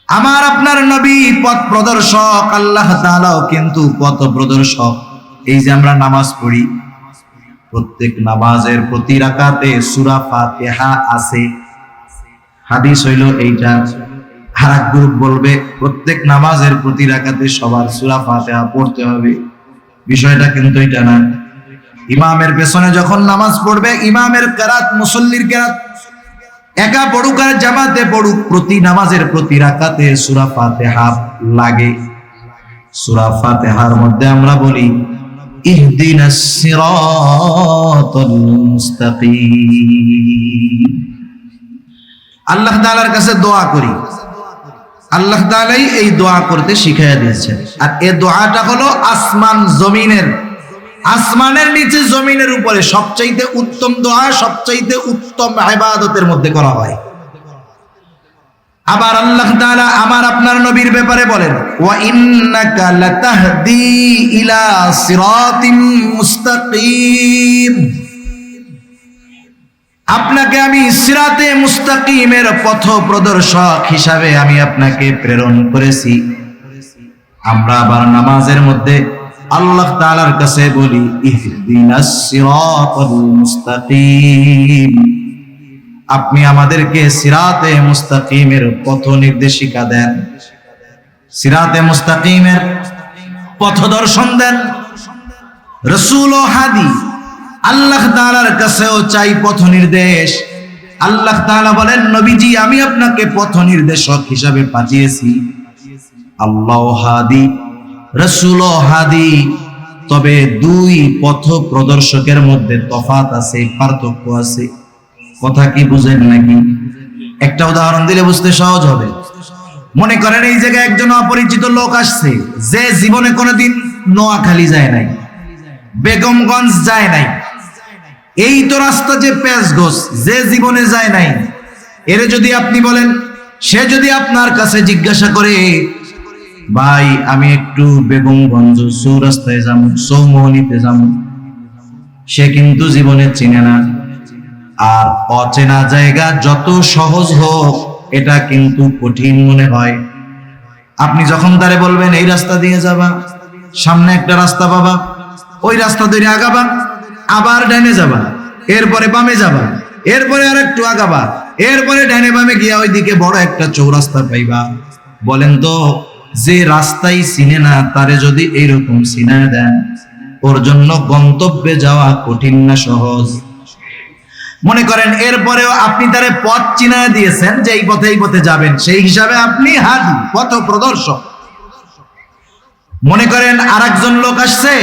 আমার আপনার নবী পথ প্রদর্শক, আল্লাহ তাআলাও কিন্তু পথ প্রদর্শক। এই যে আমরা নামাজ পড়ি, প্রত্যেক নামাজের প্রতি রাকাতে সূরা ফাতিহা আছে, হাদিস হইল এইটা। আর এক গ্রুপ বলবে প্রত্যেক নামাজের প্রতি রাকাতে সবার সূরা ফাতিহা পড়তে হবে। বিষয়টা কিন্তু এটা না। ইমামের পেছনে যখন নামাজ পড়বে, ইমামের কেরাত, মুসল্লির কেরাত, একা পড়ুক আর জামাতে পড়ুক, প্রতি নামাজের প্রতি রাকাতে সূরা ফাতিহা লাগে। সূরা ফাতিহার মধ্যে আমরা বলি ইহদিনাস সিরাতাল মুস্তাকিম। আল্লাহ তাআলার কাছে দোয়া করি, আল্লাহ তাআলাই এই দোয়া করতে শিখাইয়া দিয়েছেন। আর এই দোয়াটা হলো আসমান জমিনের, আসমানের নিচে জমিনের উপরে সবচাইতে উত্তম দোয়া, সবচাইতে উত্তম ইবাদতের মধ্যে করা হয়। আবার আল্লাহ তাআলা আমার আপনার নবীর ব্যাপারে বলেন, ওয়া ইন্নাকা লাতাহদি ইলা সিরাতিম মুস্তাকিম। আপনাকে আমি সিরাতে মুস্তাকিমের পথ প্রদর্শক হিসাবে আমি আপনাকে প্রেরণ করেছি। আমরা আবার নামাজের মধ্যে আল্লাহ তাআলার কাছে বলি ইহদিনাস সিরাতাল মুস্তাকিম। আপনি আমাদেরকে সিরাতে মুস্তাকিমের পথ নির্দেশিকা দেন, সিরাতে মুস্তাকিমের পথ দর্শন দেন। রাসূল ও হাদি, আল্লাহ তাআলার কাছেও চাই পথ নির্দেশ। আল্লাহ তাআলা বলেন, নবীজি আমি আপনাকে পথ নির্দেশক হিসাবে পাঠিয়েছি। আল্লাহ হাদি, রাসূল হাদি। তবে দুই পথ প্রদর্শকের মধ্যে তফাৎ আছে, পার্থক্য আছে। কথা কি বুঝেন নাকি? একটা উদাহরণ দিলে বুঝতে সহজ হবে। মনে করেন এই জায়গায় একজন অপরিচিত লোক আসছে, যে জীবনে কোনোদিন নোয়াখালী যায় নাই, বেগমগঞ্জ যায় নাই, এই তো রাস্তা যে পেঁচগোছ, যে জীবনে যায় নাই, এর যদি আপনি বলেন, সে যদি আপনার কাছে জিজ্ঞাসা করে, ভাই আমি একটু বেগমগঞ্জ চৌরাস্তায় যাবো, চৌমোহনীতে যাবো, সে কিন্তু জীবনে চিনে না। আর অচেনা জায়গা যত সহজ হোক, এটা কিন্তু কঠিন মনে হয়। আপনি যখন তারে বলবেন এই রাস্তা দিয়ে যাবা, সামনে একটা রাস্তা পাবা, ওই রাস্তা ধরে আগাবা, আবার ডাইনে যাবা, এরপরে বামে যাবা, এরপরে আর একটু আগাবা, এরপরে ডাইনে বামে গিয়া ওইদিকে বড় একটা চৌরাস্তা পাইবা। বলেন তো, যে রাস্তাই চিনে না তারে যদি এইরকম চিনায় দেন, ওর জন্য গন্তব্যে যাওয়া কঠিন না সহজ? মনে করেন এরপরেও আপনি তারে পথ চিনায় দিয়েছেন যে এই পথে যাবেন, সেই হিসাবে আপনি হাদি, পথ প্রদর্শক। মনে করেন আরেকজন লোক আসছে,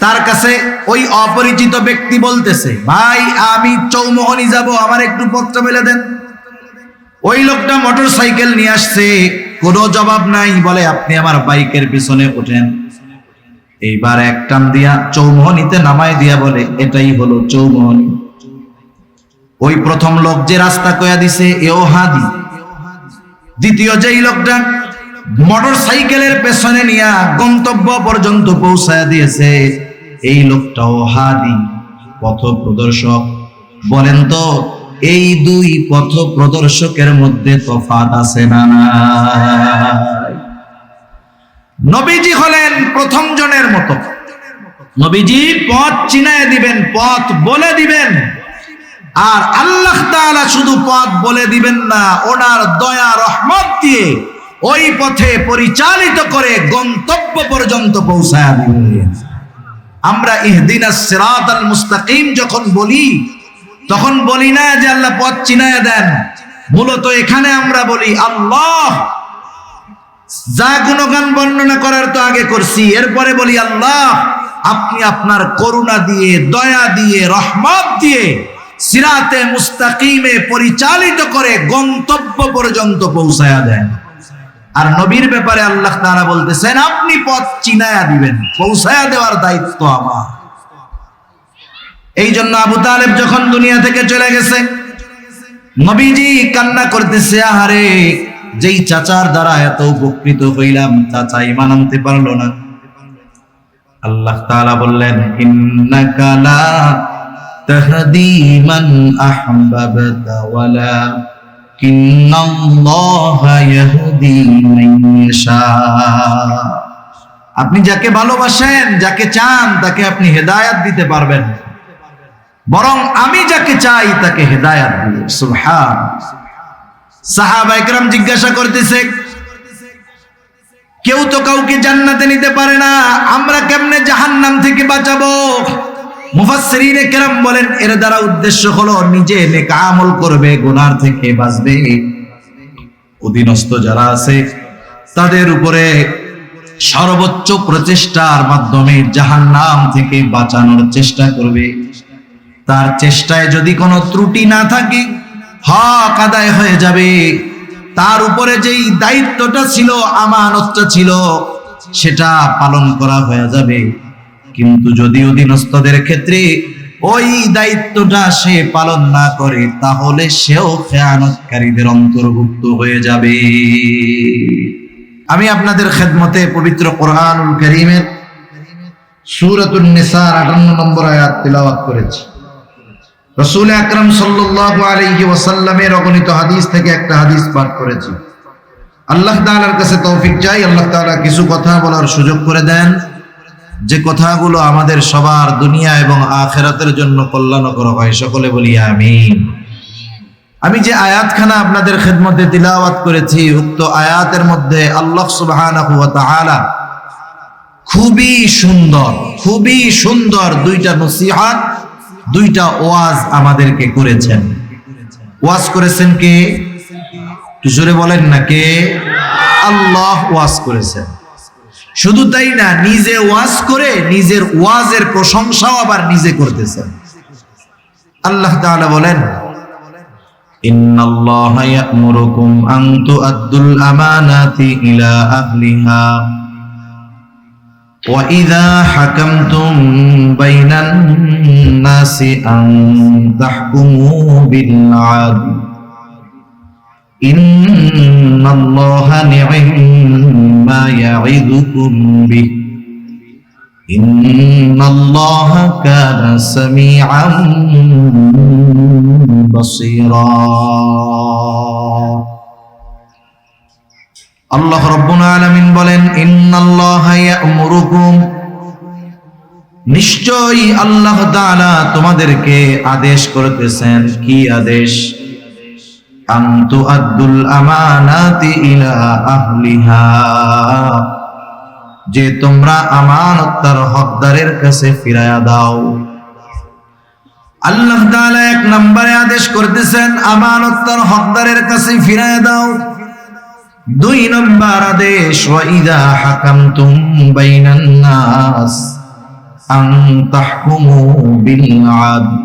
তার কাছে ওই অপরিচিত ব্যক্তি বলতেছে, ভাই আমি চৌমোহনী যাব, আমার একটু পথটা বলে দেন। ওই লোকটা মোটর সাইকেল নিয়ে আসছে, কোনো জবাব নাই, বলে আপনি আমার বাইকের পিছনে ওঠেন। এইবার এক টান দিয়া চৌমোহনীতে নামায় দিয়া বলে এটাই হলো চৌমোহনী। ওই প্রথম লোক যে রাস্তা কয়া দিছে, এও হাদি। দ্বিতীয় যেই লোকটা মোটর সাইকেলের পেছনে নিয়া গন্তব্য পর্যন্ত পৌঁছায় দিয়েছে, এই লোকটাও হাদি, পথ প্রদর্শক। বলেন তো, এই দুই পথ প্রদর্শকের মধ্যে তফাৎ আছে না নাই? নবীজি হলেন প্রথম জনের মতো। নবীজি পথ চিনায় দিবেন, পথ বলে দিবেন। আর আল্লাহ তাআলা শুধু পথ বলে দিবেন না, ওনার দয়া রহমত দিয়ে ওই পথে পরিচালিত করে গন্তব্য পর্যন্ত পৌঁছায় দিবেন। আমরা ইহদিনাস সিরাতাল মুস্তাকিম যখন বলি, তখন বলি না যে আল্লাহ পথ চিনায় দেন। মূলত এখানে আমরা বলি আল্লাহ, যা গুণগান বর্ণনা করার তো আগে করছি, এরপরে বলি আল্লাহ আপনি আপনার করুণা দিয়ে, দয়া দিয়ে, রহমত দিয়ে সিরাতে মুস্তাকিমে পরিচালিত করে গন্তব্য পর্যন্ত পৌঁছায়া দেন। আর নবীর ব্যাপারে আল্লাহ তাআলা বলতেছেন, আপনি পথ চিনায়া দিবেন, পৌঁছায়া দেওয়ার দায়িত্ব আমার। এই জন্য আবু তালেব যখন দুনিয়া থেকে চলে গেছে, নবীজি কান্না করতেছে, আহারে যেই চাচার দ্বারা এত উপকৃত হইলাম, চাচা ঈমান আনতে পারলো না। আল্লাহ তাআলা বললেন, ইন্নাকা লা তাহদি মান আহবাবতা ওয়ালা ইন্নাল্লাহা ইয়াহদি মান ইয়াশা। আপনি যাকে ভালোবাসেন, যাকে চান, তাকে আপনি হেদায়েত দিতে পারবেন, বরং আমি যাকে চাই তাকে হেদায়েত দিই। সুবহান। সাহাবায়ে কেরাম জিজ্ঞাসা করতেছে, কেউ তো কাউকে জান্নাতে নিতে পারে না, আমরা কেমনে জাহান্নাম থেকে বাঁচাবো? মুফাসসিরিনে কেরাম বলেন, এর দ্বারা উদ্দেশ্য হলো নিজে নেক আমল করবে, গুনাহ থেকে বাঁচবে, অধীনস্থ যারা আছে তাদের উপরে সর্বোচ্চ প্রচেষ্টার মাধ্যমে জাহান্নাম থেকে বাঁচানোর চেষ্টা করবে। তার চেষ্টায় যদি কোনো ত্রুটি না থাকে, হক আদায় হয়ে যাবে। তার উপরে যেই দায়িত্বটা ছিল, আমানতটা ছিল, সেটা পালন করা হয়ে যাবে। কিন্তু যদি অধীনস্থদের ক্ষেত্রে ওই দায়িত্বটা সে পালন না করে, তাহলে সেও খেয়ানতকারীদের অন্তর্ভুক্ত হয়ে যাবে। আমি আপনাদের খেদমতে পবিত্র কোরআনুল কারীমের সূরাতুন নিসার 58 নম্বর আয়াত তিলাওয়াত করেছি। রাসূল আকরাম সাল্লাল্লাহু আলাইহি ওয়াসাল্লামের অগণিত হাদিস থেকে একটা হাদিস পাঠ করেছি। আল্লাহ তাআলার কাছে তৌফিক চাই, আল্লাহ তাআলা কিছু কথা বলার সুযোগ করে দেন, যে কথাগুলো আমাদের সবার দুনিয়া এবং আখিরাতের জন্য কল্যাণকর হয়। সকলে বলি আমিন। আমি যে আয়াতখানা আপনাদের খেদমতে তিলাওয়াত করেছি, উক্ত আয়াতের মধ্যে আল্লাহ সুবহানাহু ওয়া তাআলা খুবই সুন্দর দুইটা নসিহত, দুইটা ওয়াজ আমাদেরকে করেছেন। ওয়াজ করেছেন কে? জোরে বলেন না, কে? আল্লাহ ওয়াজ করেছেন। শুধু তাই না, নিজে ওয়াজ করে নিজের ওয়াজের প্রশংসাও আবার নিজে করতেছেন। আল্লাহ তাআলা বলেন, ইন্নাল্লাহা ইয়া'মুরুকুম আন তু'আদ্দুল আমানাতি ইলা আহলিহা ওয়া ইযা হাকামতুম বাইনান নাসি আন তাহকুমু বিল আদল ইন্নাল্লাহা নি'মা ইয়া'iদুকুম বিহি ইন্নাল্লাহা কানা সামিআন বাসীরা। আল্লাহ রাব্বুল আলামিন বলেন, ইন্নাল্লাহা ইয়া'মুরুকুম, নিশ্চয়ই আল্লাহ তাআলা তোমাদেরকে আদেশ করতেছেন। কি আদেশ? আন তু'আদ্দুল আমানাতি ইলা আহলিহা, যে তোমরা আমানত তার হকদারের কাছে ফিরায়া দাও। আল্লাহ তাআলা এক নম্বরে আদেশ করতেছেন আমানত তার হকদারের কাছে ফিরায়া দাও। দুই নম্বর আদেশ, ওয়া ইযা হাকামতুম বাইনান নাস আন তাহকুমু বিল আদল,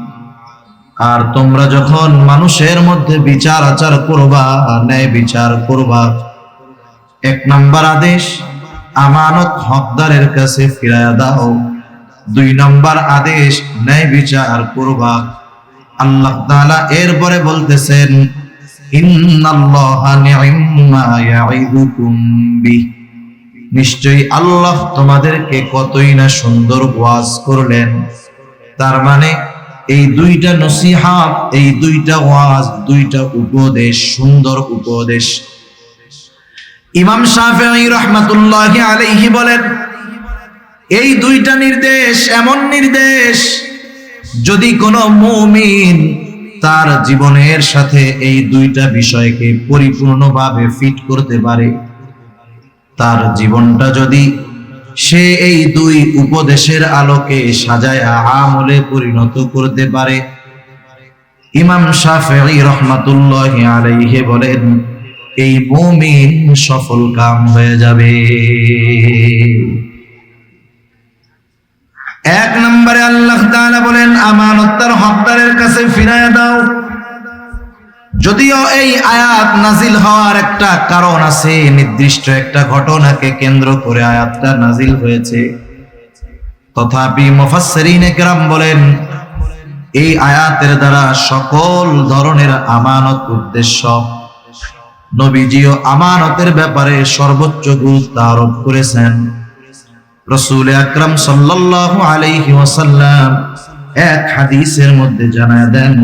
আর তোমরা যখন মানুষের মধ্যে বিচার আচার করবা, ন্যায় বিচার করবা। এক নম্বর আদেশ, আমানত হকদারের কাছে ফিরায়া দাও। দুই নম্বর আদেশ, ন্যায় বিচার করবা। আল্লাহ তাআলা এরপরে বলতেছেন, ইন্নাল্লাহা নি'মা ইয়া'iদুকুম বিহি, নিশ্চয়ই আল্লাহ তোমাদেরকে কতই না সুন্দর ওয়াজ করলেন। তার মানে এই দুইটা নসিহত, এই দুইটা ওয়াজ, দুইটা উপদেশ, সুন্দর উপদেশ। ইমাম শাফিঈ রাহমাতুল্লাহি আলাইহি বলেন, এই দুইটা নির্দেশ এমন নির্দেশ, যদি কোনো মুমিন তার জীবনের সাথে এই দুইটা বিষয়কে পরিপূর্ণভাবে ফিট করতে পারে, তার জীবনটা যদি সে এই দুই উপদেশের আলোকে সাজায়া আমলে পরিণত করতে পারে, ইমাম শাফিঈ রাহমাতুল্লাহি আলাইহি বলেন, এই মুমিন সফল কাম হয়ে যাবে। এক নম্বরে আল্লাহ তাআলা বলেন, আমানত তার হকদারের কাছে ফিরায়া দাও। যদিও এই আয়াত নাজিল হওয়ার একটা কারণ আছে, নির্দিষ্ট একটা ঘটনাকে কেন্দ্র করে আয়াতটা নাজিল হয়েছে, তথাপি মুফাসসিরিনে কেরাম বলেন, এই আয়াতের দ্বারা সকল ধরনের আমানত উদ্দেশ্য। নবীজিও আমানতের ব্যাপারে সর্বোচ্চ গুরুত্ব আরোপ করেছেন। রাসূল আকরাম সাল্লাল্লাহু আলাইহি ওয়াসাল্লাম এক হাদিসের মধ্যে জানায় দেন,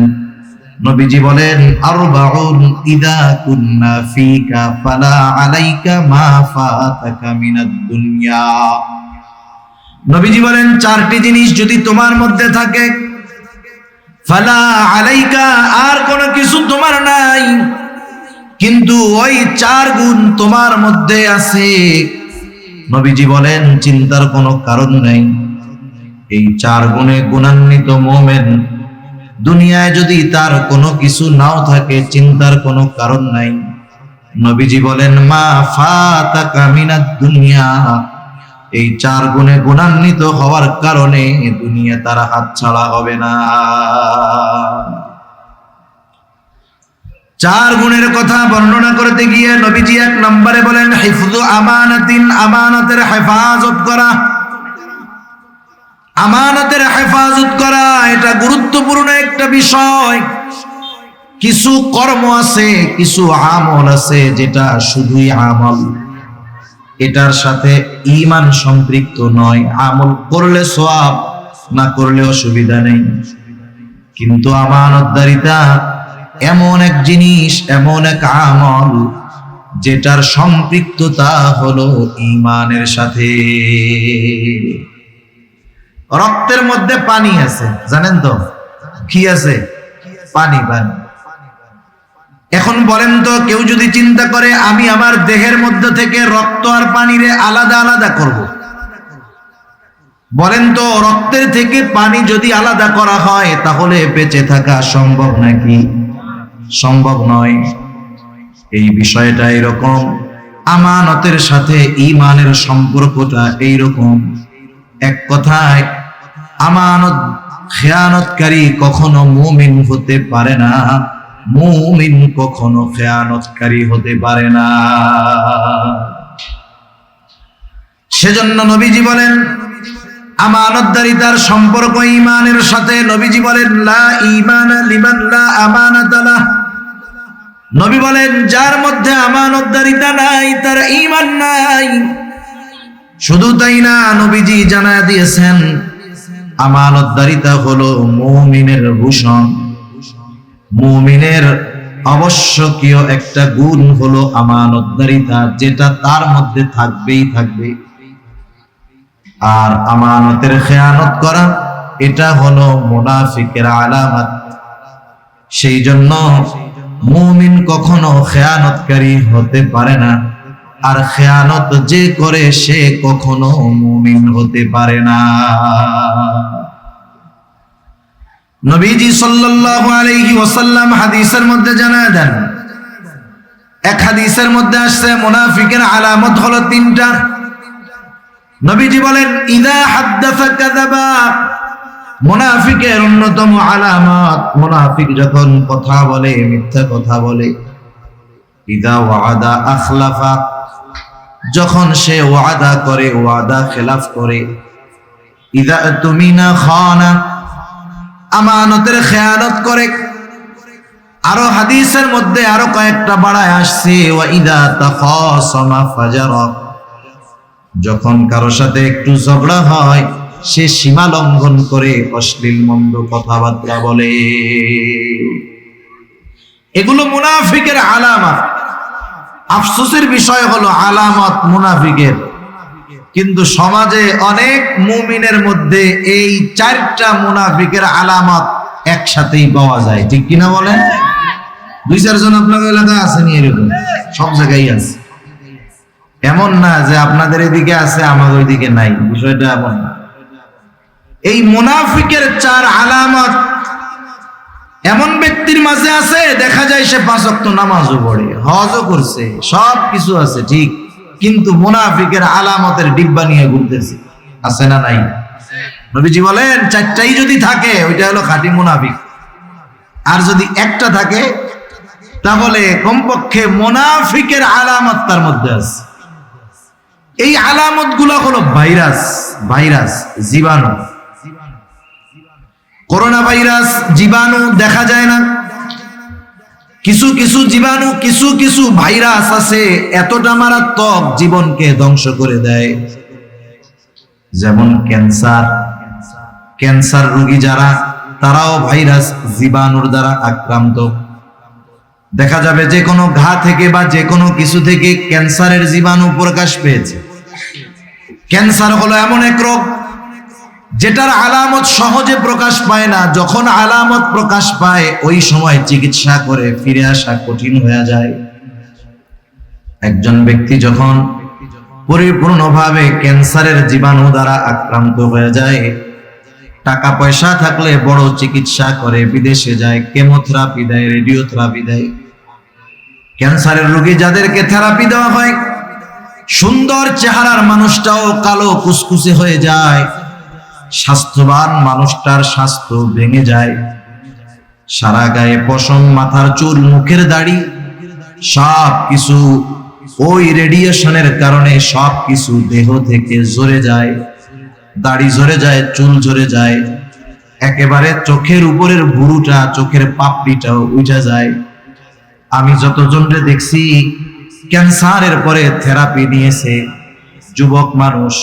নবীজি বলেন আরবাউন ইযা কুন্না ফীকা ফালা আলাইকা মা ফাতাকা মিনাদ দুনিয়া। নবীজি বলেন চারটি জিনিস যদি তোমার মধ্যে থাকে, ফালা আলাইকা, আর কোনো কিছু তোমার নাই, কিন্তু ওই চার গুণ তোমার মধ্যে আছে, নবীজি বলেন চিন্তার কোনো কারণ নেই। এই চার গুণে গুণান্বিত মুমিন দুনিয়ায় যদি তার কোনো কিছু নাও থাকে, চিন্তার কোনো কারণ নাই। নবীজি বলেন মা ফাতাকা মিনাদ দুনিয়া, এই চার গুণে গুণান্বিত হওয়ার কারণে দুনিয়া তার হাতছাড়া হবে না। চার গুণের কথা বর্ণনা করতে গিয়ে নবীজি এক নম্বরে বলেন হিফযু আমানাতিন, আমানতের হেফাজত করা। আমানতের হেফাজত করা এটা গুরুত্বপূর্ণ একটা বিষয়। কিছু কর্ম আছে, কিছু আমল আছে যেটা শুধুই আমল, এটার সাথে ঈমান সম্পৃক্ত নয়। আমল করলে সওয়াব, না করলে অসুবিধা নেই। কিন্তু আমানতদারিতা এমন এক জিনিস, এমন এক আমল যেটার সম্পৃক্ততা হলো ঈমানের সাথে। রক্তের মধ্যে পানি আছে, জানেন তো? কি আছে? পানি। পানি। এখন বলেন তো, কেউ যদি চিন্তা করে আমি আমার দেহের মধ্যে থেকে রক্ত আর পানিরে আলাদা আলাদা করব, বলেন তো রক্তের থেকে পানি যদি আলাদা করা হয় তাহলে বেঁচে থাকা সম্ভব নাকি? সম্ভব নয়। এই বিষয়টা এরকম, আমানতের সাথে ঈমানের সম্পর্কটা এইরকম। এক কথায় আমানত খেয়ানতকারী কখনো মুমিন হতে পারে না, মুমিন কখনো খেয়ানতকারী হতে পারে না। সেজন্য নবীজি বলেন আমানতদারিতার সম্পর্ক ঈমানের সাথে। নবীজি বলেন লা ঈমানা লিমান লা আমানাতা লাহ। নবী বলেন যার মধ্যে আমানতদারিতা নাই তার ঈমান নাই। শুধু তাই না, নবীজি জানায়া দিয়েছেন আমানতদারিতা হলো মুমিনের ভূষণ। মুমিনের আবশ্যকীয় একটা গুণ হলো আমানতদারিতা, যেটা তার মধ্যে থাকবেই থাকবে। আর আমানতের খেয়ানত করা এটা হলো মুনাফিকের আলামত। সেই জন্য মুমিন কখনো খেয়ানতকারী হতে পারে না, আর খেয়ানত যে করে সে কখনো মুমিন হতে পারে না। নবীজি সাল্লাল্লাহু আলাইহি ওয়াসাল্লাম হাদিসের মধ্যে জানায় দেন, এক হাদিসের মধ্যে আসছে মুনাফিকের আলামত হলো তিনটা। নবীজি বলেন ইযা হাদ্দাসা কাযাবা, মুনাফিকের অন্যতম আলামত, মুনাফিক যখন কথা বলে মিথ্যা কথা বলে। ইযা ওয়াদা আখলাফা, যখন সে ওয়াদা করে ওয়াদা খেলাফ করে। ইযা তুমিনা খানা, আমানতের খেয়ানত করে। আরো হাদিসের মধ্যে আরো কয়েকটা বাড়ায় আসছে ওয়া ইযা তাখাসামা ফাজারা, যখন কারো সাথে একটু ঝগড়া হয় সে সীমা লঙ্ঘন করে অশ্লীল মন্দ কথাবার্তা বলে। এগুলো মুনাফিকের আলামত। আফসোসের বিষয় হলো আলামত মুনাফিকের, কিন্তু সমাজে অনেক মুমিনের মধ্যে এই চারটা মুনাফিকের আলামত একসাথেই পাওয়া যায়। ঠিক কিনা বলেন? দুই চারজন আপনাদের এলাকায় আছেন এরকম, সব জায়গায় আছে। এমন না যে আপনাদের এদিকে আছে আমাদের ওইদিকে নাই, বিষয়টা এমন না। এই মুনাফিকের চার আলামত এমন ব্যক্তির মাঝে আছে, দেখা যায় সে 5 ওয়াক্ত নামাজও পড়ে, হজও করছে, সব কিছু আছে ঠিক, কিন্তু মুনাফিকের আলামতের ডিব্বা নিয়ে ঘুরতেছে। আছে না নাই? নবীজি বলেন চারটাই যদি থাকে ওইটা হলো খাঁটি মুনাফিক। আর যদি একটা থাকে তাহলে কমপক্ষে মুনাফিকের আলামত তার মধ্যে আছে। এই আলামত গুলো হলো ভাইরাস, জীবাণু। করোনা ভাইরাস জীবাণু দেখা যায় না, কিছু কিছু জীবাণু, কিছু কিছু ভাইরাস আছে এতটা মারাত্মক জীবনকে ধ্বংস করে দেয়। যেমন ক্যান্সার রোগী যারা, তারাও ভাইরাস জীবাণুর দ্বারা আক্রান্ত। দেখা যাবে যে কোনো ঘা থেকে বা যে কোনো কিছু থেকে ক্যান্সারের জীবাণু প্রকাশ পেয়েছে। ক্যান্সার হলো এমন এক রোগ যেটার আলামত সহজে প্রকাশ পায় না। যখন আলামত প্রকাশ পায় ওই সময় চিকিৎসা করে ফিরে আসা কঠিন হয়ে যায়। একজন ব্যক্তি যখন পরিপূর্ণভাবে ক্যান্সারের জীবাণু দ্বারা আক্রান্ত হয়ে যায়, টাকা পয়সা থাকলে বড় চিকিৎসা করে, বিদেশে যায়, কেমোথেরাপি দেয়, রেডিওথেরাপি দেয়। ক্যান্সারের রোগী যাদেরকে থেরাপি দেওয়া হয়, সুন্দর চেহারার মানুষটাও কালো কুসকুসে হয়ে যায়, স্বাস্থ্যবান মানুষটার স্বাস্থ্য ভেঙে যায়, সারা গায়ে পশম, মাথার চুল, মুখের দাড়ি সব কিছু ওই রেডিয়েশনের কারণে সব কিছু দেহ থেকে ঝরে যায়। দাড়ি ঝরে যায়, চুল ঝরে যায়, একেবারে চোখের উপরের ভুরুটা, চোখের পাপড়িটাও উঠে যায়। আমি যতজনকে দেখছি ক্যান্সারের পরে থেরাপি নিয়েছে যুবক মানুষ,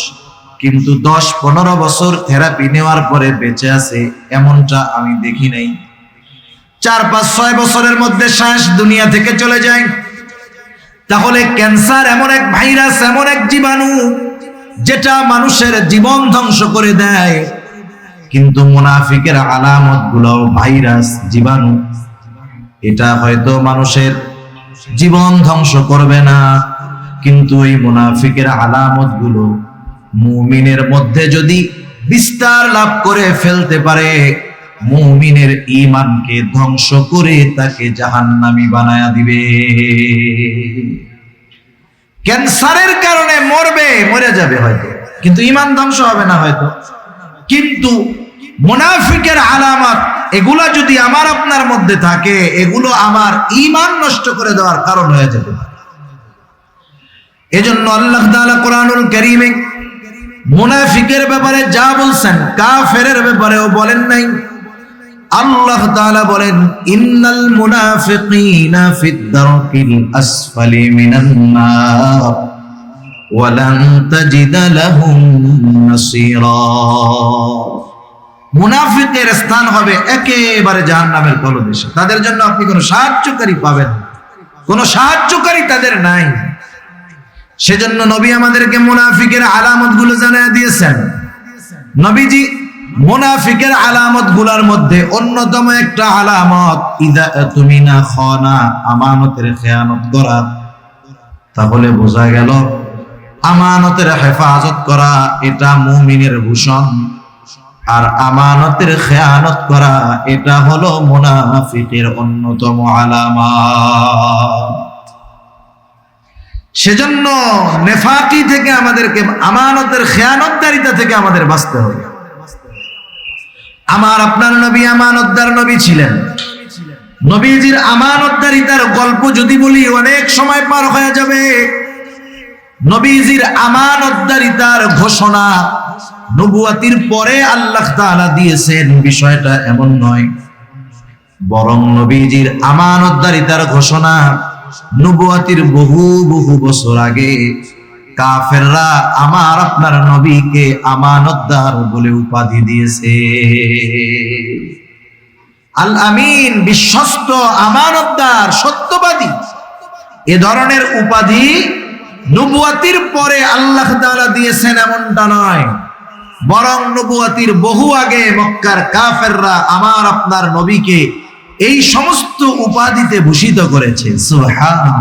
কিন্তু 10-15 বছর থেরাপি নেওয়ার পরে বেঁচে আছে এমনটা আমি দেখি নাই। 4-5-6 বছরের মধ্যে শেষ, দুনিয়া থেকে চলে যায়। তাহলে ক্যান্সার এমন এক ভাইরাস, এমন এক জীবাণু যেটা মানুষের জীবন ধ্বংস করে দেয়। কিন্তু মুনাফিকের আলামত গুলো ভাইরাস, জীবাণু, এটা হয়তো মানুষের জীবন ধ্বংস করবে না, কিন্তু এই মুনাফিকের আলামত গুলো মুমিনের মধ্যে যদি বিস্তার লাভ করে ফেলতে পারে, মুমিনের ঈমানকে ধ্বংস করে তাকে জাহান্নামী বানায়া দিবে। ক্যান্সারের কারণে মরবে, মরে যাবে হয়তো, কিন্তু ঈমান ধ্বংস হবে না হয়তো। কিন্তু মুনাফিকের আলামত এগুলা যদি আমার আপনার মধ্যে থাকে, এগুলো আমার ঈমান নষ্ট করে দেওয়ার কারণ হয়ে যাবে। এজন্য আল্লাহ তাআলা কোরআনুল কারীমে মুনাফিকের ব্যাপারে যা বলছেন, কাফেরের ব্যাপারেও বলেন নাই। আল্লাহ তাআলা বলেন, ইন্নাল মুনাফিকিনা ফিদ দারকিল আসফালি মিনান নার ওয়া লান তাজিদা লাহুম নাসীরা। মুনাফিকের স্থান হবে একেবারে জাহান্নামের তলদেশে। তাদের জন্য আপনি কোনো সাহায্যকারী পাবেন না, কোনো সাহায্যকারী তাদের নাই। সেজন্য নবী আমাদেরকে মুনাফিকের আলামত গুলো জানিয়ে দিয়েছেন। নবীজি মুনাফিকের আলামত গুলার মধ্যে অন্যতম একটা আলামত, ইযা তুমিনা খানা, আমানতের খেয়ানত করা। তাহলে বোঝা গেল আমানতের হেফাজত করা এটা মুমিনের ভূষণ, আর আমানতের খেয়ানত করা এটা হলো মুনাফিকের অন্যতম আলামত। সেজন্য নেফাকি থেকে আমাদেরকে, আমানতের খেয়ানতদারিতা থেকে আমাদের বাঁচতে হবে। আমার আপনার নবী আমানতদার নবী ছিলেন। নবীজির আমানতদারিতার গল্প যদি বলি অনেক সময় পার হয়ে যাবে। নবীজির আমানতদারিতার ঘোষণা নবুয়াতির পরে আল্লাহ তাআলা দিয়েছেন, বিষয়টা এমন নয়। বরং নবীজির আমানতদারিতার ঘোষণা নবুয়াতির বহু বহু বছর আগে কাফেররা আমার আপনার নবীকে আমানতদার বলে উপাধি দিয়েছে। আল আমিন, বিশ্বস্ত, আমানতদার, সত্যবাদী, এ ধরনের উপাধি নবুয়াতির পরে আল্লাহ তাআলা দিয়েছেন এমনটা নয়। বরং নবুয়াতির বহু আগে মক্কার কাফেররা আমার আপনার নবীকে এই সমস্ত উপাধিতে ভূষিত করেছে। সুবহানাল্লাহ।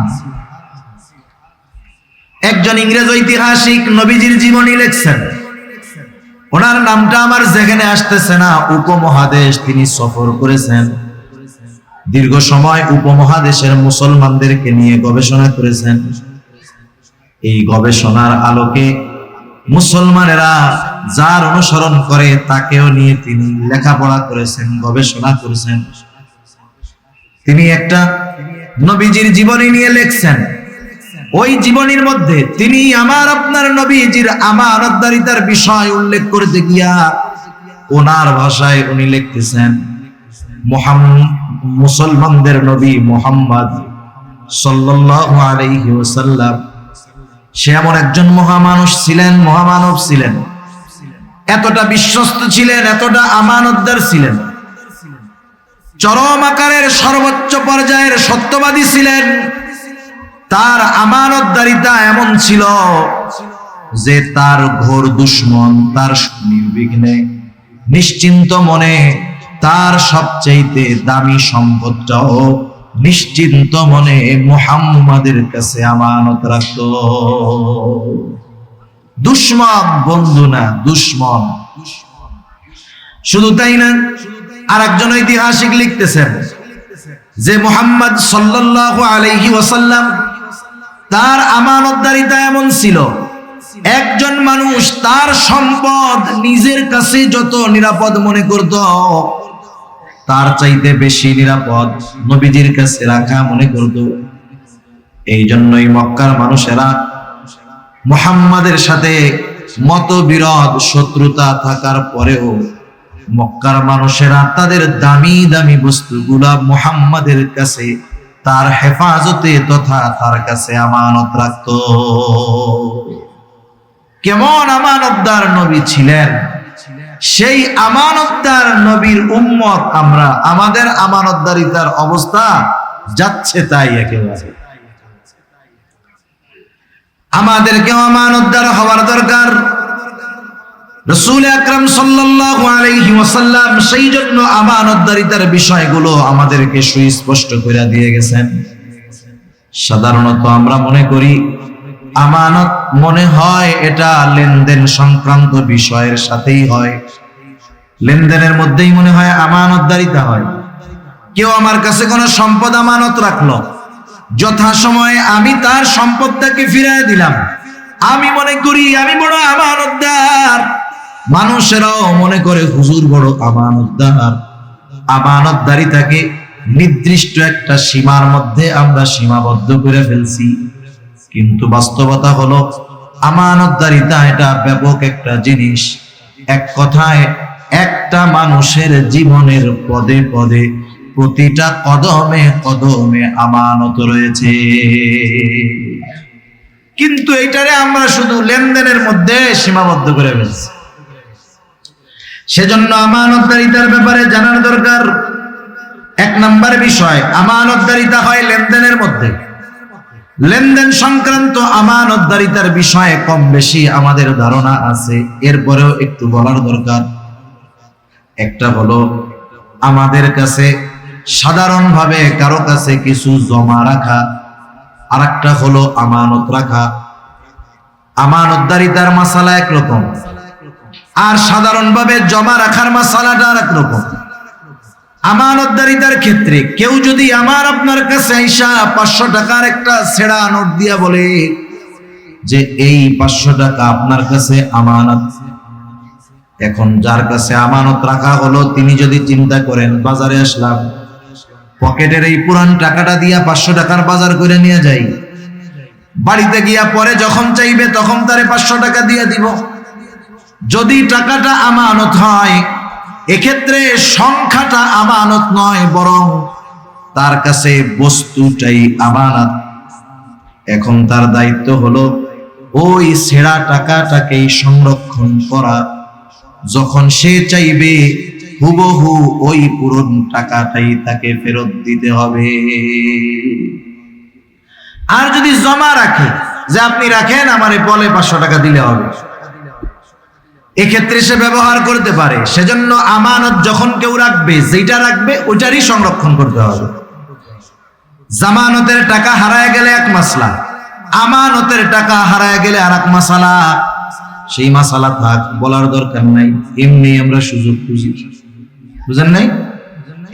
একজন ইংরেজ ঐতিহাসিক নবীজির জীবনী লিখছেন, ওনার নামটা আমার যেখানে আসতেছে না। উপমহাদেশ তিনি সফর করেছেন, দীর্ঘ সময় উপমহাদেশের মুসলমানদেরকে নিয়ে গবেষণা করেছেন। এই গবেষণার আলোকে মুসলমানেরা যার অনুসরণ করে তাকেও নিয়ে তিনি লেখাপড়া করেছেন, গবেষণা করেছেন। তিনি একটা নবীজির জীবনী নিয়ে লিখছেন। ওই জীবনীর মধ্যে তিনি আমার আপনার নবীজির আমানতদারিতার বিষয় উল্লেখ করতে গিয়া ওনার ভাষায় উনি লিখতেছেন, মুসলমানদের নবী মুহাম্মদ সাল্লাল্লাহু আলাইহি ওয়াসাল্লাম সে এমন একজন মহামানুষ ছিলেন, মহামানব ছিলেন, এতটা বিশ্বস্ত ছিলেন, এতটা আমানতদার ছিলেন চরম আকারের সর্বোচ্চ পর্যায়ের সত্যবাদী ছিলেন। তার আমানতদারিতা এমন ছিল যে তার ঘোর দুশমন তার নির্বিঘ্নে নিশ্চিন্ত মনে তার সবচেয়ে দামি সম্পদটাও নিশ্চিন্ত মনে মুহাম্মাদের কাছে আমানত রাখত। দুশমন বন্ধু না, দুশমন। শুধু তাই না, আরেকজন ঐতিহাসিক লিখতেছেন যে মুহাম্মদ সাল্লাল্লাহু আলাইহি ওয়াসাল্লাম তার আমানতদারিতা এমন ছিল, একজন মানুষ তার সম্পদ নিজের কাছে যত নিরাপদ মনে করত, তার চাইতে বেশি নিরাপদ নবীজির কাছে রাখা মনে করত। এই জন্যই মক্কার মানুষেরা মুহাম্মাদের সাথে মতবিরোধ শত্রুতা থাকার পরেও মক্কার মানুষেরা তাদের দামি দামি বস্তুগুলা মুহাম্মাদের কাছে তার হেফাজতে তথা তার কাছে আমানত রাখত। কেমন আমানতদার নবী ছিলেন! সেই আমানতদার নবীর উম্মত আমরা, আমাদের আমানতদারিতার অবস্থা যাচ্ছে তাই একেবারে। আমাদেরকেও আমানতদার হওয়ার দরকার। রাসূল আকরাম সাল্লাল্লাহু আলাইহি ওয়াসাল্লাম সেই জন্য আমানতদারিতার বিষয়গুলো আমাদেরকে সুস্পষ্ট করে দিয়ে গেছেন। সাধারণত আমরা মনে করি আমানত মনে হয় এটা লেনদেন সংক্রান্ত বিষয়ের সাথেই হয়, লেনদেনের মধ্যেই মনে হয় আমানতদারিতা হয়। কেউ আমার কাছে কোনো সম্পদ আমানত রাখলো, যথাসময়ে আমি তার সম্পদটাকে ফিরিয়ে দিলাম, আমি মনে করি আমি বড় আমানতদার। মানুষেরাও মনে করে হুজুর বড় আমানতদার। আমানতদারিতাকে নির্দিষ্ট একটা সীমার মধ্যে আমরা সীমাবদ্ধ করে ফেলছি, কিন্তু বাস্তবতা হলো আমানতদারিতা এটা ব্যাপক একটা জিনিস। এক কথায় একটা মানুষের জীবনের পদে পদে প্রতিটা কদমে কদমে আমানত রয়েছে, কিন্তু এইটারে আমরা শুধু লেনদেনের মধ্যে সীমাবদ্ধ করে ফেলছি। সেজন্য আমানতদারিতার ব্যাপারে জানার দরকার। এক নাম্বার বিষয়, আমানতদারিতা হয় লেনদেনের মধ্যে। লেনদেন সংক্রান্ত আমানতদারিতার বিষয়ে কম বেশি আমাদের ধারণা আছে, এরপরেও একটু বলার দরকার। একটা হলো আমাদের কাছে সাধারণভাবে কারো কাছে কিছু জমা রাখা, আর একটা হলো আমানত রাখা। আমানতদারিতার মাসালা একরকম, আর সাধারণভাবে জমা রাখার মাসালাটা আর একরকম। আমানতদারিতার ক্ষেত্রে কেউ যদি আমার আপনার কাছে আইসা 500 টাকার একটা ছেঁড়া নোট দিয়া বলে যে এই 500 টাকা আপনার কাছে আমানত, এখন যার কাছে আমানত রাখা হলো তিনি যদি চিন্তা করেন বাজারে আসলাম, পকেটের এই পুরান টাকাটা দিয়া 500 টাকার বাজার করে নিয়ে যাই, বাড়িতে গিয়া পরে যখন চাইবে তখন তারে 500 টাকা দিয়ে দিব। যদি টাকাটা আমানত হয়, এক্ষেত্রে সংখ্যাটা আমানত নয়, বরং তার কাছে বস্তুটাই আমানত। এখন তার দায়িত্ব হলো ওই ছেঁড়া টাকাটাকেই সংরক্ষণ করা, যখন সে চাইবে হুবহু ওই পুরন টাকাটাই তাকে ফেরত দিতে হবে। আর যদি জমা রাখে যে আপনি রাখেন আমারে বলে 500 টাকা দিলে হবে, এক্ষেত্রে সে ব্যবহার করতে পারে। সেজন্য আমানত যখন কেউ রাখবে, যেটা রাখবে ওইটারই সংরক্ষণ করতে হবে। জামানতের টাকা হারায় গেলে এক মাসলা, আমানতের টাকা হারায় গেলে আর এক মাসালা। সেই মাসালা থাক, বলার দরকার নাই, এমনি আমরা সুযোগ খুঁজি, বুঝেন নাই?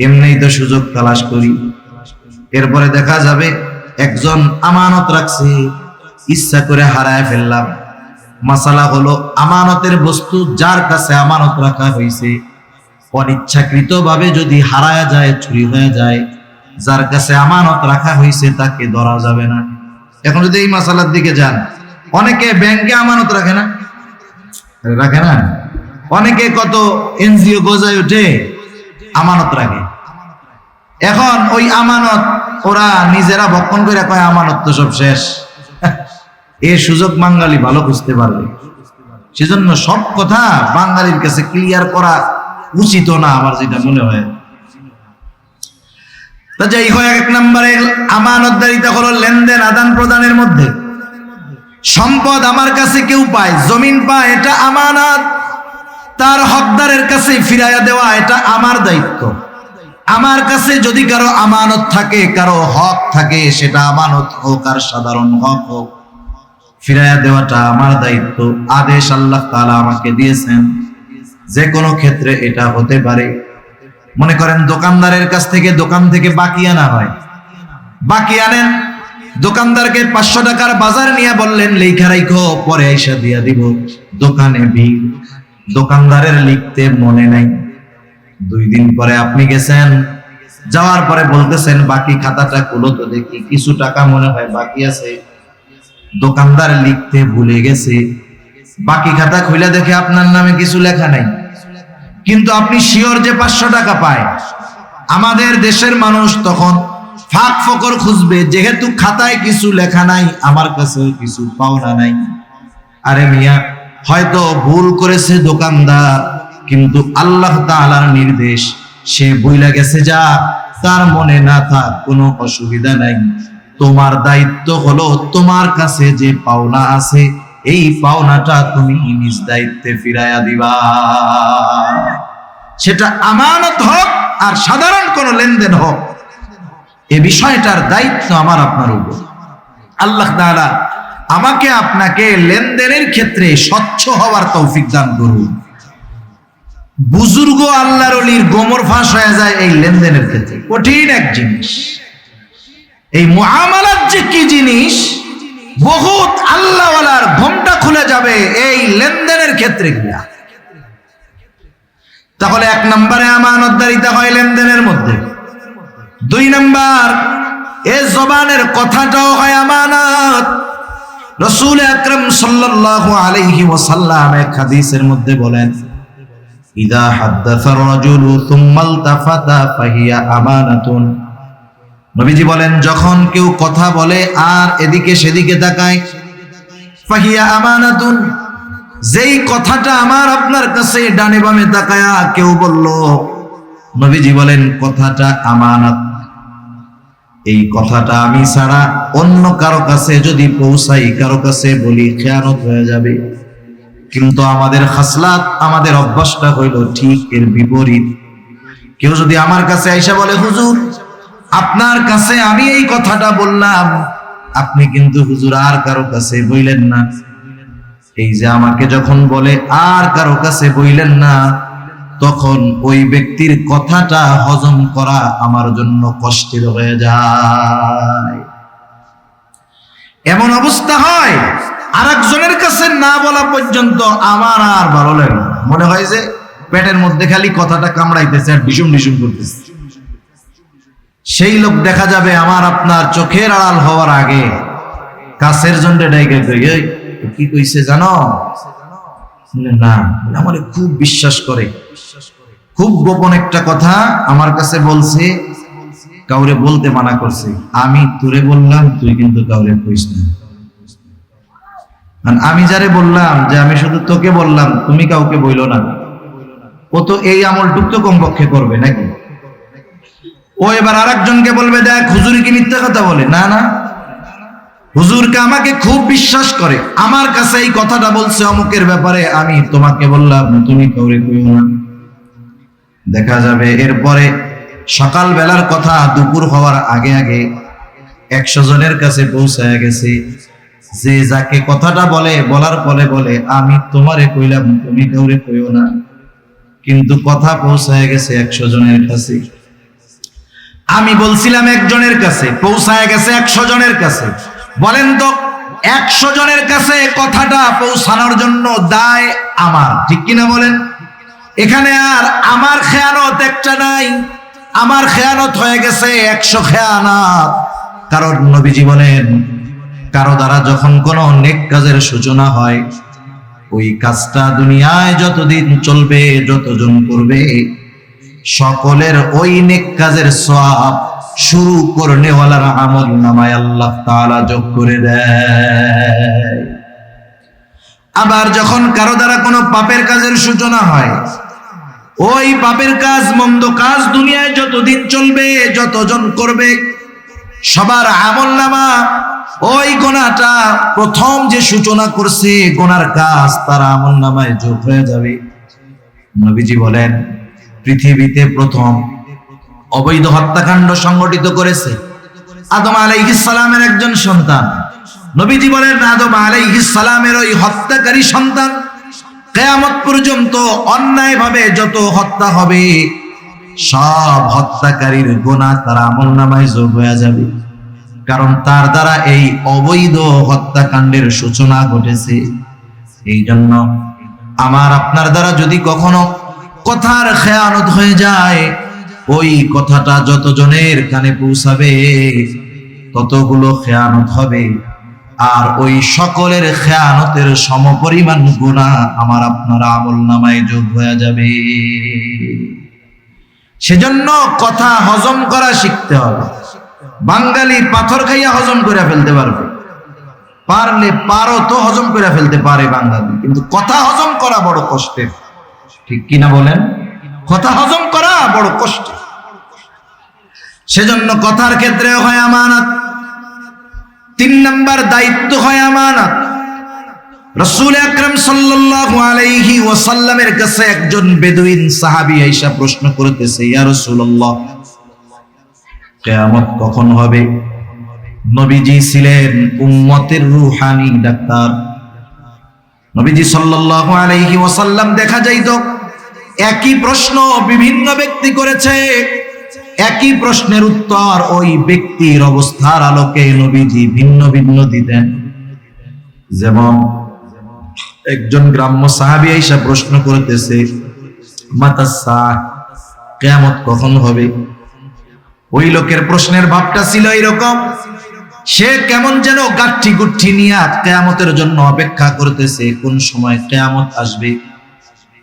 এমনি তো সুযোগ তালাশ করি। এরপরে দেখা যাবে একজন আমানত রাখছে, ইচ্ছা করে হারায় ফেললাম। মাসালা হলো আমানতের বস্তু যার কাছে আমানত রাখা হয়েছে অনিচ্ছাকৃত ভাবে যদি হারায় যায়, চুরি হয়ে যায়, যার কাছে আমানত রাখা হয়েছে তাকে ধরা যাবে না। এখন যদি এই মাসালার দিকে যান, অনেকে ব্যাংকে আমানত রাখে না, রাখে না, অনেকে কত এনজিও গজায় উঠে আমানত রাখে। এখন ওই আমানত ওরা নিজেরা ভক্ষণ করে কয় আমানত তো সব শেষ। এই সুযোগ বাঙালি ভালো বুঝতে পারবে। সেজন্য সব কথা বাঙালির কাছে ক্লিয়ার করা উচিত না, আমার যেটা মনে হয়। তা যাই হোক, এক নম্বরে আমানতদারিতা হলো লেনদেন আদান প্রদানের মধ্যে। সম্পদ আমার কাছে কেউ পায়, জমিন পায়, এটা আমানত। তার হকদারের কাছে ফিরাইয়া দেওয়া এটা আমার দায়িত্ব। আমার কাছে যদি কারো আমানত থাকে, কারো হক থাকে, সেটা আমানত হোক আর সাধারণ হক হোক, ফিরাইয়া দেওয়াটা আমার দায়িত্ব। আদেশ আল্লাহ তাআলা আমাকে দিয়েছেন। যে কোনো ক্ষেত্রে এটা হতে পারে। মনে করেন দোকানদারের কাছ থেকে দোকান থেকে বাকি আনা হয়, বাকি আনেন, দোকানদারকে 500 টাকার বাজার নিয়ে বললেন লেখা রাখো, পরে আইসা দিয়া দিব। দোকানে ভিড়, দোকানদারের লিখতে মনে নাই। 2 দিন পরে আপনি গেছেন, যাওয়ার পরে বলতেছেন বাকি খাতাটা খুলো তো দেখি, কিছু টাকা মনে হয় বাকি আছে। দোকানদার লিখতে ভুলে গেছে, বাকি খাতা খুলে দেখে আপনার নামে কিছু লেখা নাই, কিন্তু আপনি শিওর যে 500 টাকা পায়। আমাদের দেশের মানুষ তখন ফাঁক ফকর খুঁজবে, যেহেতু খাতায় কিছু লেখা নাই, আমার কাছে কিছু পাওনা নাই। আরে মিয়া, হয়তো ভুল করেছে দোকানদার, কিন্তু আল্লাহ তাআলার নির্দেশ, সে ভুলে গেছে, যা তার মনে না থাক, কোনো অসুবিধা নাই। তোমার দায়িত্ব হলো তোমার কাছে যে পাওনা আছে, এই পাওনাটা তুমি নিজ দায়িত্বে ফিরাইয়া দিবা। সেটা আমানত হোক আর সাধারণ কোন লেনদেন হোক, এই বিষয়টার দায়িত্ব আমার আপনার উপর। আল্লাহ তাআলা আমাকে আপনাকে লেনদেনের ক্ষেত্রে স্বচ্ছ হওয়ার তৌফিক দান করুন। বুজুর্গ আল্লাহর ওলির গোমর ফাঁস হয়ে যায় এই লেনদেনের ক্ষেত্রে। কঠিন এক জিনিস এই মুআমালাত, যে কি জিনিস, বহুত আল্লাহওয়ালার ঘোমটা খুলে যাবে এই লেনদেনের ক্ষেত্রে গিয়া। তাহলে 1 নম্বরে আমানতদারিতা হয় লেনদেনের মধ্যে। 2 নম্বর, এই জবানের কথাটাও হয় আমানত। রাসূল আকরাম সাল্লাল্লাহু আলাইহি ওয়াসাল্লাম এক হাদিসের মধ্যে বলেন, ইযা হাদাসা রাজুলু সুম্মা ইলতাফাতা ফাহিয়া আমানাতুন। নবীজি বলেন, যখন কেউ কথা বলে আর এদিকে সেদিকে তাকায়, ফাহিয়া আমানাতুন, যেই কথাটা আমার আপনার কাছে ডানে বামে তাকায়া কেউ বলল, নবীজি বলেন কথাটা আমানত। এই কথাটা আমি ছাড়া অন্য কারো কাছে যদি পৌঁছাই, কারো কাছে বলি, খেয়ানত হয়ে যাবে। কিন্তু আমাদের খাসলাত, আমাদের অভ্যাসটা হইল ঠিক এর বিপরীত। কেউ যদি আমার কাছে আইসা বলে, হুজুর আপনার কাছে আমি এই কথাটা বললাম, আপনি কিন্তু হুজুর আর কারো কাছে বইলেন না। এই যে আমাকে যখন বলে আর কারো কাছে বইলেন না, তখন ওই ব্যক্তির কথাটা হজম করা আমার জন্য কষ্টের হয়ে যায়। এমন অবস্থা হয় আরেকজনের কাছে না বলা পর্যন্ত আমার আর ভালো লাগে না। মনে হয় যে পেটের মধ্যে খালি কথাটা কামড়াইতেছে আর ডিসুম ডিসুম করতেছে। সেই লোক দেখা যাবে আমার আপনার চোখের আড়াল হওয়ার আগে কাছের জন্য ডাইকে কি কইছে জানো না, আমার খুব বিশ্বাস করে, খুব গোপন একটা কথা আমার কাছে বলছে, কাউরে বলতে মানা করছে। আমি তোরে বললাম, তুই কিন্তু কাউরে কইস না। আমি যারে বললাম যে আমি শুধু তোকে বললাম, তুমি কাউকে বইলো না, ও তো এই আমলটুক তো কমপক্ষে করবে নাকি? ও এবার আরেকজনকে বলবে, দেখ হুজুর কি মিথ্যা কথা বলে। না না, হুজুরকে আমাকে খুব বিশ্বাস করে, আমার কাছে এই কথাটা বলছে অমুকের ব্যাপারে, আমি তোমাকে বললাম, তুমি কাউরে কইও না। দেখা যাবে এরপরে সকাল বেলার কথা দুপুর হওয়ার আগে আগে 100 জনের কাছে পৌঁছায় গেছে। যে যাকে কথাটা বলে, বলার পরে বলে, আমি তোমারে কইলাম, তুমি কাউরে কইও না, কিন্তু কথা পৌঁছায় গেছে 100 জনের কাছে। আমি বলছিলাম একজনের কাছে, পৌঁছায় গেছে 100 জনের কাছে। বলেন তো 100 জনের কাছে কথাটা পৌঁছানোর জন্য দায় আমার, ঠিক কিনা বলেন? এখানে আর আমার খেয়ানত একটা নাই, আমার খেয়ানত হয়ে গেছে 100 খেয়ানত। কারণ নবীজি বলেন, কারো দ্বারা যখন কোনো নেক কাজের সূচনা হয়, ওই কাজটা দুনিয়ায় যতদিন চলবে, যতজন করবে, সকলের ওই নেক কাজের সওয়াব শুরু করনেওয়ালার আমল নামায় আল্লাহ তাআলা যোগ করে দেয়। আবার যখন কারো দ্বারা কোনো পাপের কাজের সূচনা হয়, ওই পাপের কাজ, মন্দ কাজ দুনিয়ায় যতদিন চলবে, যতজন করবে, সবার আমলনামা ওই গোনাটা প্রথম যে সূচনা করছে গোনার কাজ তার আমলনামায় যোগ হয়ে যাবে। নবীজি বলেন, পৃথিবীতে প্রথম অবৈধ হত্যাকাণ্ড সংগঠিত করেছে আদম আলাইহিস সালামের একজন সন্তান। নবীজি বলেন, আদম আলাইহিস সালামের ওই হত্যাকারী সন্তান কিয়ামত পর্যন্ত অন্যায়ভাবে যত হত্যা হবে সব হত্যাকারীর গুনাহ তার আমলনামায় যোগ হয়ে যাবে, কারণ তার দ্বারা এই অবৈধ হত্যাকাণ্ডের সূচনা ঘটেছে। এই জন্য আমার আপনার দ্বারা যদি কখনো কথার খেয়ানত হয়ে যায়, ওই কথাটা যতজনের কানে পৌঁছাবে ততগুলো খেয়ানত হবে, আর ওই সকলের খেয়ানতের সমপরিমাণ গুনাহ আমার আপনার আমলনামায় যোগ হয়ে যাবে। সেজন্য কথা হজম করা শিখতে হবে। বাঙালি পাথর খাইয়া হজম করে ফেলতে পারবে, পারলে পারো তো হজম করে ফেলতে পারে বাঙালি, কিন্তু কথা হজম করা বড় কষ্টের। ঠিক কিনা বলেন? কথা হজম করা বড় কষ্ট। সেজন্য কথার ক্ষেত্রে হয় আমানত। 3 নাম্বার দায়িত্ব হয় আমানত। রাসূল আকরাম সাল্লাল্লাহু আলাইহি ওয়াসাল্লামের কাছে একজন বেদুইন সাহাবী আয়েশা প্রশ্ন করতেছে, ইয়া রাসূলুল্লাহ, কিয়ামত কখন হবে? নবীজি ছিলেন উম্মতের রূহানি ডাক্তার। নবীজি সাল্লাল্লাহু আলাইহি ওয়াসাল্লাম দেখা যাইতো একই প্রশ্ন বিভিন্ন ব্যক্তি করেছে, একই প্রশ্নের উত্তর ওই ব্যক্তির অবস্থার আলোকে নবীজি ভিন্ন ভিন্ন দিতেন। যেমন একজন গ্রাম্য সাহাবী আয়েশা প্রশ্ন করতেছে, মাতাস সাআহ, কিয়ামত কখন হবে? ওই লোকের প্রশ্নের ভাবটা ছিল এরকম, সে কেমন যেন গাঠি গুঠি নিয়ে কিয়ামতের জন্য অপেক্ষা করতেছে, কোন সময় কিয়ামত আসবে।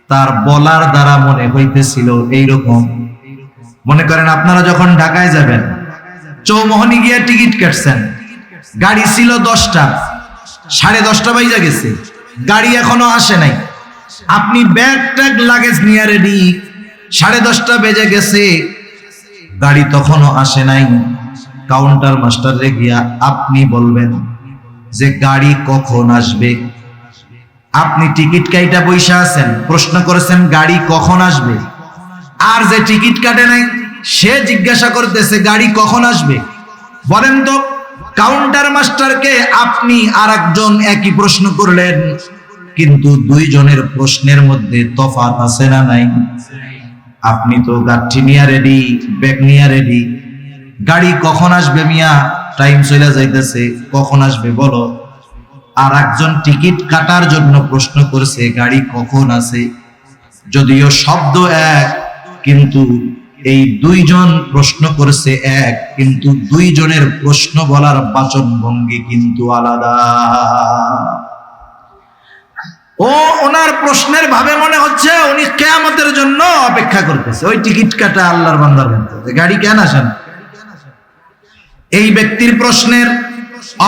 তার বলার দ্বারা মনে হইতেছিল এইরকম, মনে করেন আপনারা যখন ঢাকায় যাবেন, চৌমোহনী গিয়ে টিকিট কাটছেন, গাড়ি ছিল 10টা, 10:30 বাজে গেছে, গাড়ি এখনো আসে নাই, আপনি ব্যাগ ট্যাগ লাগেজ নিয়ে রেডি, 10:30 বেজে গেছে, গাড়ি তখনও আসে নাই। কাউন্টার মাস্টারে গিয়া আপনি বলবেন যে গাড়ি কখন আসবে। আপনি টিকিট কাইটা বইসা আছেন, প্রশ্ন করেছেন গাড়ি কখন আসবে, আর যে টিকিট কাটে নাই সে জিজ্ঞাসা করতেছে গাড়ি কখন আসবে। বলেন তো, কাউন্টার মাস্টারকে আপনি আর একজন একই প্রশ্ন করলেন, কিন্তু দুইজনের প্রশ্নের মধ্যে তফাৎ আছে না নাই? আপনি তো গাঠি নিয়ে রেডি, ব্যাগ নিয়ে রেডি, গাড়ি কখন আসবে মিয়া, টাইম চলে যাইতেছে, কখন আসবে বলো। আর একজন টিকিট কাটার জন্য প্রশ্ন করছে গাড়ি কখন আছে। যদিও শব্দ এক, কিন্তু এই দুইজন প্রশ্ন করছে এক, কিন্তু দুইজনের প্রশ্ন বলার বাচন ভঙ্গি কিন্তু আলাদা। ওনার প্রশ্নের ভাবে মনে হচ্ছে উনি কিয়ামতের জন্য অপেক্ষা করতেছে, ওই টিকিট কাটা আল্লাহর বান্দার মতো, গাড়ি কেন আসে না। এই ব্যক্তির প্রশ্নের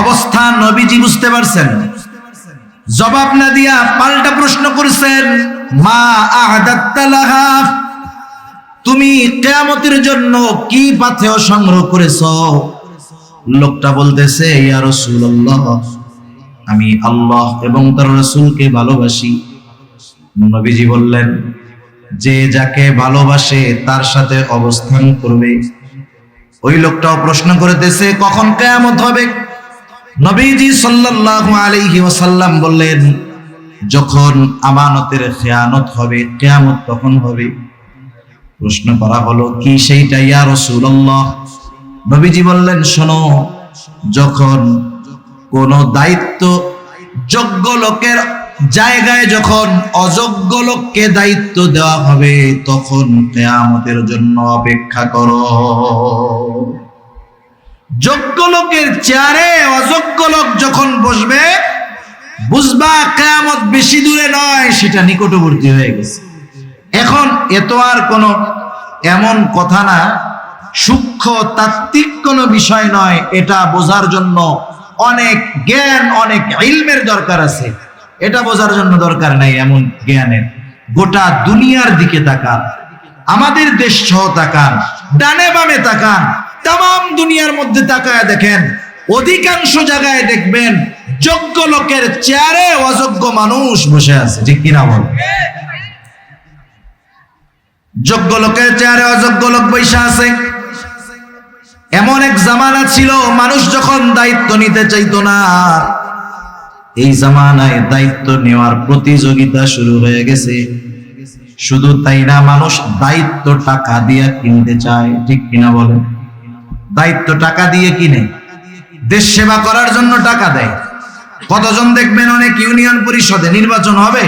অবস্থা নবীজি বুঝতে পারছেন, জবাব না দিয়া পাল্টা প্রশ্ন করেছেন, মা আ'দাত্তা লাহা, তুমি কিয়ামতের জন্য কি পাথেয় সংগ্রহ করেছো? লোকটা বলতেছে, ইয়া রাসূলুল্লাহ, আমি আল্লাহ এবং তার রাসূলকে ভালোবাসি। নবীজি বললেন, যে যাকে ভালোবাসে তার সাথে অবস্থান করবে। ওই লোকটাও প্রশ্ন করতেছে কখন কিয়ামত হবে? নবীজি সাল্লাল্লাহু আলাইহি ওয়াসাল্লাম বললেন, যখন আমানতের খেয়ানত হবে, কিয়ামত তখন হবে। প্রশ্ন করা হলো, কি সেইটা ইয়া রাসূলুল্লাহ? নবীজি বললেন, শোনো, যখন কোন দায়িত্ব যোগ্য লোকের জায়গায় যখন অযোগ্য লোককে দায়িত্ব দেওয়া হবে, তখন কিয়ামতের জন্য অপেক্ষা করো। যোগ্য লোকের চেয়ারে অযোগ্য লোক যখন বসবে, বুঝবা কিয়ামত বেশি দূরে নয়, সেটা নিকটবর্তী হয়ে গেছে। এখন এত আর কোনো এমন কথা না, সূক্ষ্ম তাত্ত্বিক কোনো বিষয় নয়, এটা বোঝার জন্য অনেক জ্ঞান, অনেক ইলমের দরকার আছে। এটা বোঝার জন্য দরকার নাই এমন জ্ঞানের, গোটা দুনিয়ার দিকে তাকান, আমাদের দেশ সহ তাকান, ডানে বামে তাকান, তাম দুনিয়ার মধ্যে তাকায় দেখেন, অধিকাংশ জায়গায় দেখবেন যোগ্য লোকের চেয়ারে অযোগ্য মানুষ বসে আছে, ঠিক কিনা বল? যোগ্য লোকের চেয়ারে অযোগ্য লোক বসে আছে। এমন এক জামানা ছিল মানুষ যখন দায়িত্ব নিতে চাইতো না, এই জামানায় দায়িত্ব নেওয়ার প্রতিযোগিতা শুরু হয়ে গেছে। শুধু তাই না, মানুষ দায়িত্ব টাকা দিয়ে কিনতে চায়, ঠিক কিনা বলেন? দায়িত্ব টাকা দিয়ে কিনে, দেশ সেবা করার জন্য টাকা দেয়। কতজন দেখবেন অনেক ইউনিয়ন পরিষদে নির্বাচন হবে,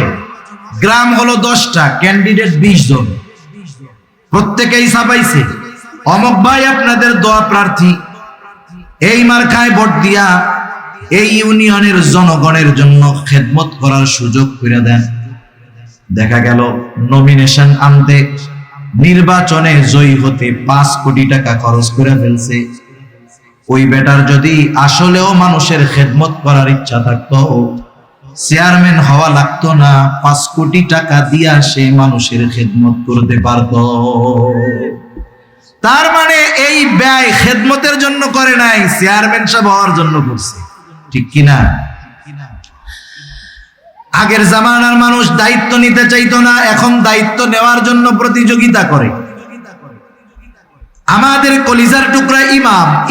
গ্রাম হলো 10টা, ক্যান্ডিডেট 20 জন, প্রত্যেকেই ছাপাইছে অমক ভাই আপনাদের দোয়া প্রার্থী, এই মার্কায় ভোট দিয়া এই ইউনিয়নের জনগণের জন্য খেদমত করার সুযোগ করে দেন। দেখা গেল নমিনেশন আনতে, নির্বাচনে জয়ী হতে 5 কোটি টাকা খরচ করে ফেলছে। ওই বেটার যদি আসলেও মানুষের খেদমত করার ইচ্ছা থাকতো, চেয়ারম্যান হওয়া লাগতো না, 5 কোটি টাকা দিয়া সে মানুষের খেদমত করতে পারত। তার মানে এই ব্যয় খেদমতের জন্য করে নাই, চেয়ারম্যান সাহেব হওয়ার জন্য করছে, ঠিক কিনা? আগের জামানার মানুষ দায়িত্ব নিতে চাইতো না, এখন দায়িত্ব নেওয়ার জন্য প্রতিযোগিতা করে। আমাদের কলিজার টুকরা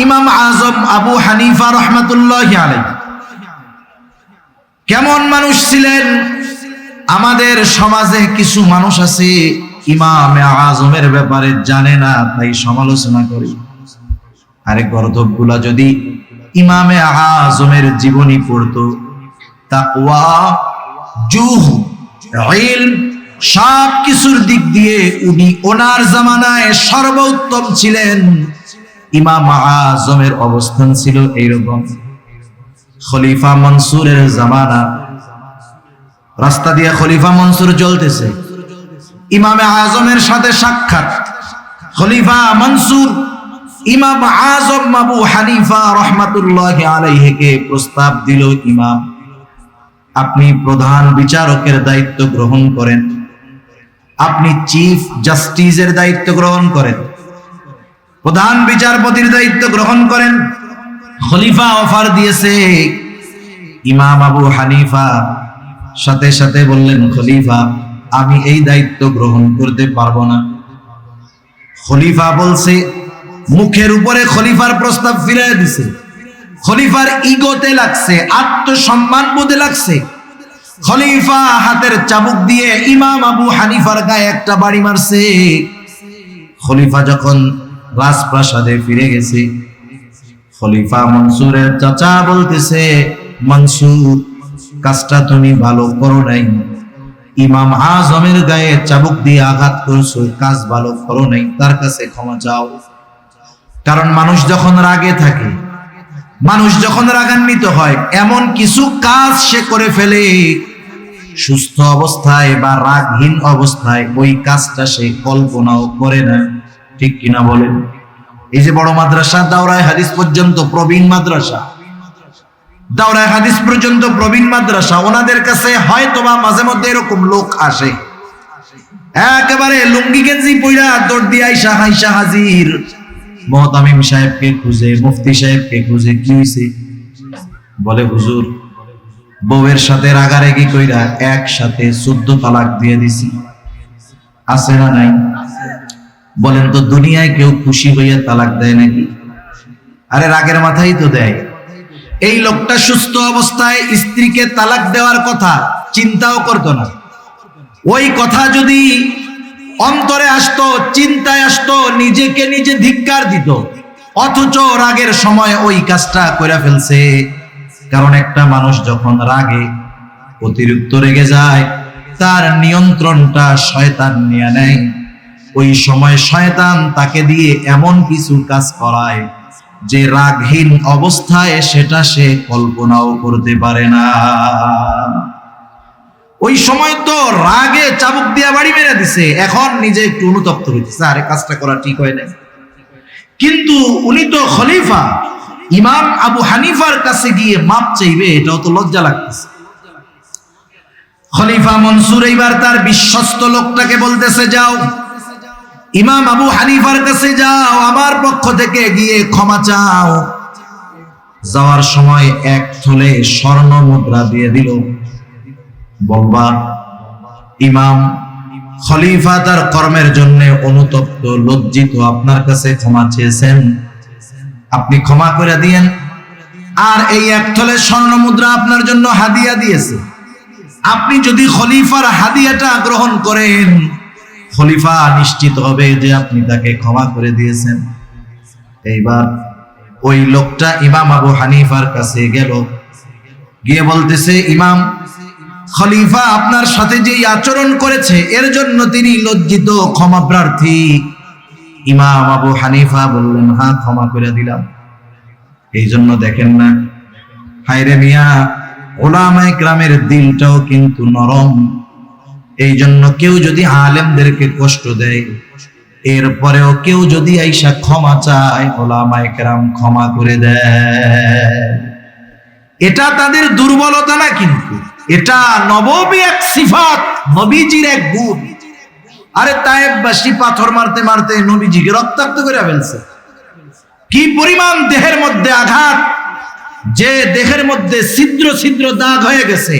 ইমাম আজম আবু হানিফা রাহমাতুল্লাহি আলাইহি কেমন মানুষ ছিলেন? আমাদের সমাজে কিছু মানুষ আছে ইমামে আজমের ব্যাপারে জানে না, তাই সমালোচনা করে। আরে গর্দভগুলা যদি ইমামে আজমের জীবনী পড়তো, তাকওয়া, জুহদ, ইলম, সব কিছুর দিক দিয়ে উনি ওনার জামানায় সর্বোত্তম ছিলেন। ইমাম আজমের অবস্থান ছিল এইরকম। খলিফা মনসুরের জামানা, রাস্তা দিয়ে খলিফা মনসুর চলতেছে, ইমামে আজমের সাথে সাক্ষাৎ। খলিফা মনসুর ইমাম আজম আবু হানিফা রাহমাতুল্লাহি আলাইহিকে প্রস্তাব দিল, ইমাম আপনি প্রধান বিচারকের দায়িত্ব গ্রহণ করেন, আপনি চিফ জাস্টিসের দায়িত্ব গ্রহণ করেন, প্রধান বিচারপতির দায়িত্ব গ্রহণ করেন। খলিফা অফার দিয়েছে। ইমাম আবু হানিফা সাথে সাথে বললেন, খলিফা আমি এই দায়িত্ব গ্রহণ করতে পারবো না। খলিফা বলছে, মুখের উপরে খলিফার প্রস্তাব ফিরিয়ে দিছে। খলিফার ইগোতে লাগছে, আত্মসম্মান বোধে লাগছে। খলিফা হাতের চাবুক দিয়ে ইমাম আবু হানিফার গায়ে একটা বাড়ি মারছে। খলিফা যখন রাজপ্রাসাদে ফিরে গেছে, খলিফা মনসুরের চাচা বলতেছে, মনসুর কাজটা তুমি ভালো করো নাই, ইমাম আজমের গায়ে চাবুক দিয়ে আঘাত করছো, কাজ ভালো করো নাই, তার কাছে ক্ষমা চাও। কারণ মানুষ যখন রাগে থাকে, মানুষ যখন রাগান্বিত হয়, এমন কিছু কাজ সে করে ফেলে সুস্থ অবস্থায় বা রাগহীন অবস্থায় ওই কাজটা সে কল্পনাও করে না, ঠিক কিনা বলেন? এই যে বড় মাদ্রাসা দাওরায়ে হাদিস পর্যন্ত প্রবীণ মাদ্রাসা, দাওরায়ে হাদিস পর্যন্ত প্রবীণ মাদ্রাসা, ওনাদের কাছে হয়তোবা মাঝে মধ্যে এরকম লোক আসে, একেবারে লুঙ্গি গেঞ্জি পইরা দৌড় দিয়ে আইসা হাইসা হাজির, মুহতামিম সাহেবকে খুঁজে, মুফতি সাহেবকে খুঁজে। কি হইছে? বলে হুজুর বউয়ের সাথে রাগারাগি কইরা একসাথে 14 তালাক দিয়ে দিছি। আছে না নাই? বলেন তো দুনিয়ায় কেউ খুশি হইয়া তালাক দেয় নাকি? আরে রাগের মাথায় তো দেয়। এই লোকটা সুস্থ অবস্থায় স্ত্রীকে তালাক দেওয়ার কথা চিন্তাও করতো না। ওই কথা যদি অন্তরে আসতো, চিন্তায় আসতো, নিজেকে নিজে ধিক্কার দিত, অথচ রাগের সময় ওই কাজটা করে ফেলছে। কারণ একটা মানুষ যখন রাগে অতিরিক্ত রেগে যায়, তার নিয়ন্ত্রণটা শয়তান নিয়ে নেয়। ওই সময় শয়তান তাকে দিয়ে এমন কিছু কাজ করায় যে রাগহীন অবস্থায় সেটা সে কল্পনাও করতে পারে না। ওই সময় তো রাগে চাবুক দিয়া বাড়ি মেরে দিছে, এখন নিজে একটু অনুতপ্ত হইতেছে, আরে কাজটা করা ঠিক হয় না। কিন্তু উনি তো খলিফা, ইমাম আবু হানিফার কাছে গিয়ে মাপ চাইবে, এটাও তো লজ্জা লাগতেছে। খলিফা মনসুর এইবার তার বিশ্বস্ত লোকটাকে বলতেছে, যাও ইমাম আবু হানিফার কাছে যাও, আমার পক্ষ থেকে গিয়ে ক্ষমা চাও। যাওয়ার সময় এক থলে স্বর্ণ মুদ্রা দিয়ে দিল। বলবা, ইমাম খলিফা তার কর্মের জন্য অনুতপ্ত, লজ্জিত, আপনার কাছে ক্ষমা চেয়েছেন, আপনি ক্ষমা করে দিয়েন। আর এই এক থলে স্বর্ণ মুদ্রা আপনার জন্য হাদিয়া দিয়েছে, আপনি যদি খলিফার হাদিয়াটা গ্রহণ করেন, খলিফা নিশ্চিত হবে যে আপনি তাকে ক্ষমা করে দিয়েছেন। এইবার ওই লোকটা ইমাম আবু হানিফার কাছে গেল, গিয়ে বলতেছে, ইমাম, খলিফা আপনার সাথে যে আচরণ করেছে এর জন্য তিনি লজ্জিত, ক্ষমা প্রার্থী। ইমাম আবু হানিফা বললেন, হ্যাঁ, ক্ষমা করে দিলাম। এই জন্য দেখেন না, হায়রে মিয়া, উলামায়ে কেরামের দিলটাও কিন্তু নরম। এই জন্য কেউ যদি আলেমদেরকে কষ্ট দেয়, এরপরেও কেউ যদি আইসা ক্ষমা চায়, উলামায়ে কেরাম ক্ষমা করে দেয়। এটা তাদের দুর্বলতা না, কিন্তু এটা নববী এক সিফাত, নবীজির এক গুণ। আরে তায়েববাসী পাথর মারতে মারতে নবীজিকে রক্তাক্ত করে ফেলছে। কি পরিমাণ দেহের মধ্যে আঘাত, যে দেহের মধ্যে ছিদ্র ছিদ্র দাগ হয়ে গেছে।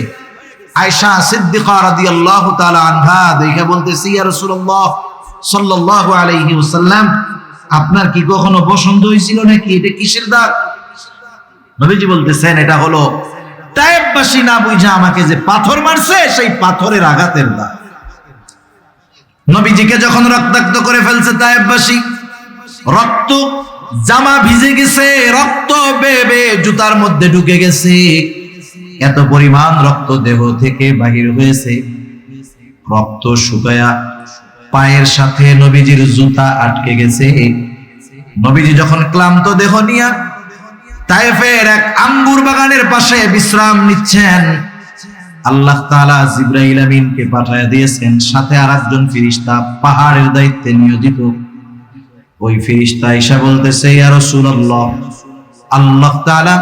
আয়েশা সিদ্দিকা রাদিয়াল্লাহু তাআলা আনহা দেখে বলতেছি, ইয়া রাসূলুল্লাহ সাল্লাল্লাহু আলাইহি ওয়াসাল্লাম, আপনার কি কখনো বসন্ত হয়েছিল নাকি? এটা কিসের দাগ? নবীজি বলতেছেন, এটা হলো তায়েববাসী না বুঝা আমাকে যে পাথর মারছে, সেই পাথরের আঘাতের দাগ। নবীজিকে যখন রক্তাক্ত করে ফেলছে তায়েববাসী, রক্ত জামা ভিজে গেছে, রক্ত বেয়ে বেয়ে জুতার মধ্যে ঢুকে গেছে, এত পরিমাণ রক্ত দেহ থেকে বাহির হয়েছে। রক্ত শুকায়া পায়ের সাথে নবীজির জুতা আটকে গেছে। নবীজি যখন ক্লান্ত দেহ নিয়া তায়েফের এক আঙ্গুর বাগানের পাশে বিশ্রাম নিচ্ছেন, আল্লাহ তাআলা জিবরাইল আমিনকে পাঠায় দিয়েছেন, সাথে আরেকজন ফেরেশতা পাহাড়ের দায়িত্বে নিয়োজিত। ওই ফেরেশতা এসে বলতেছে, ইয়া রাসূলুল্লাহ, আল্লাহ তাআলা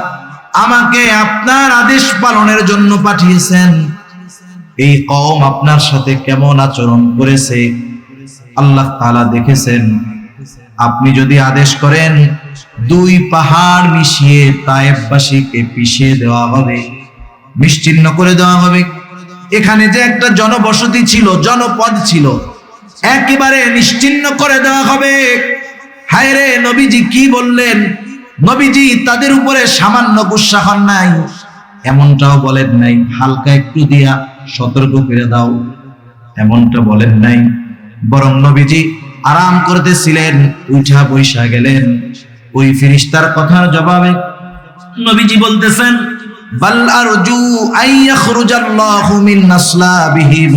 আমাকে আপনার আদেশ পালনের জন্য পাঠিয়েছেন। এই কওম আপনার সাথে কেমন আচরণ করেছে আল্লাহ তাআলা দেখেছেন। আপনি যদি আদেশ করেন, দুই পাহাড় মিশিয়ে তায়েফবাসীকে পিষিয়ে দেওয়া হবে, নিশ্চিহ্ন করে দেওয়া হবে। এখানে যে একটা জনবসতি ছিল, জনপদ ছিল, একেবারে নিশ্চিহ্ন করে দেওয়া হবে। হায় রে, নবীজি কি বললেন? নবীজি তাদের উপরে সামান্য গুসা হন নাই, এমনটাও বলেন নাই হালকা একটু দিয়া সতর্ক করে দাও, এমনটা বলেন নাই। বরং নবীজি আরাম করতেছিলেন, উঠা বৈশা গেলেন। ওই ফেরেশতার কথার জবাবে নবীজি বলতেছেন, বাল আরজু আইয়াখরুজাল্লাহু মিন আসলাবিহিম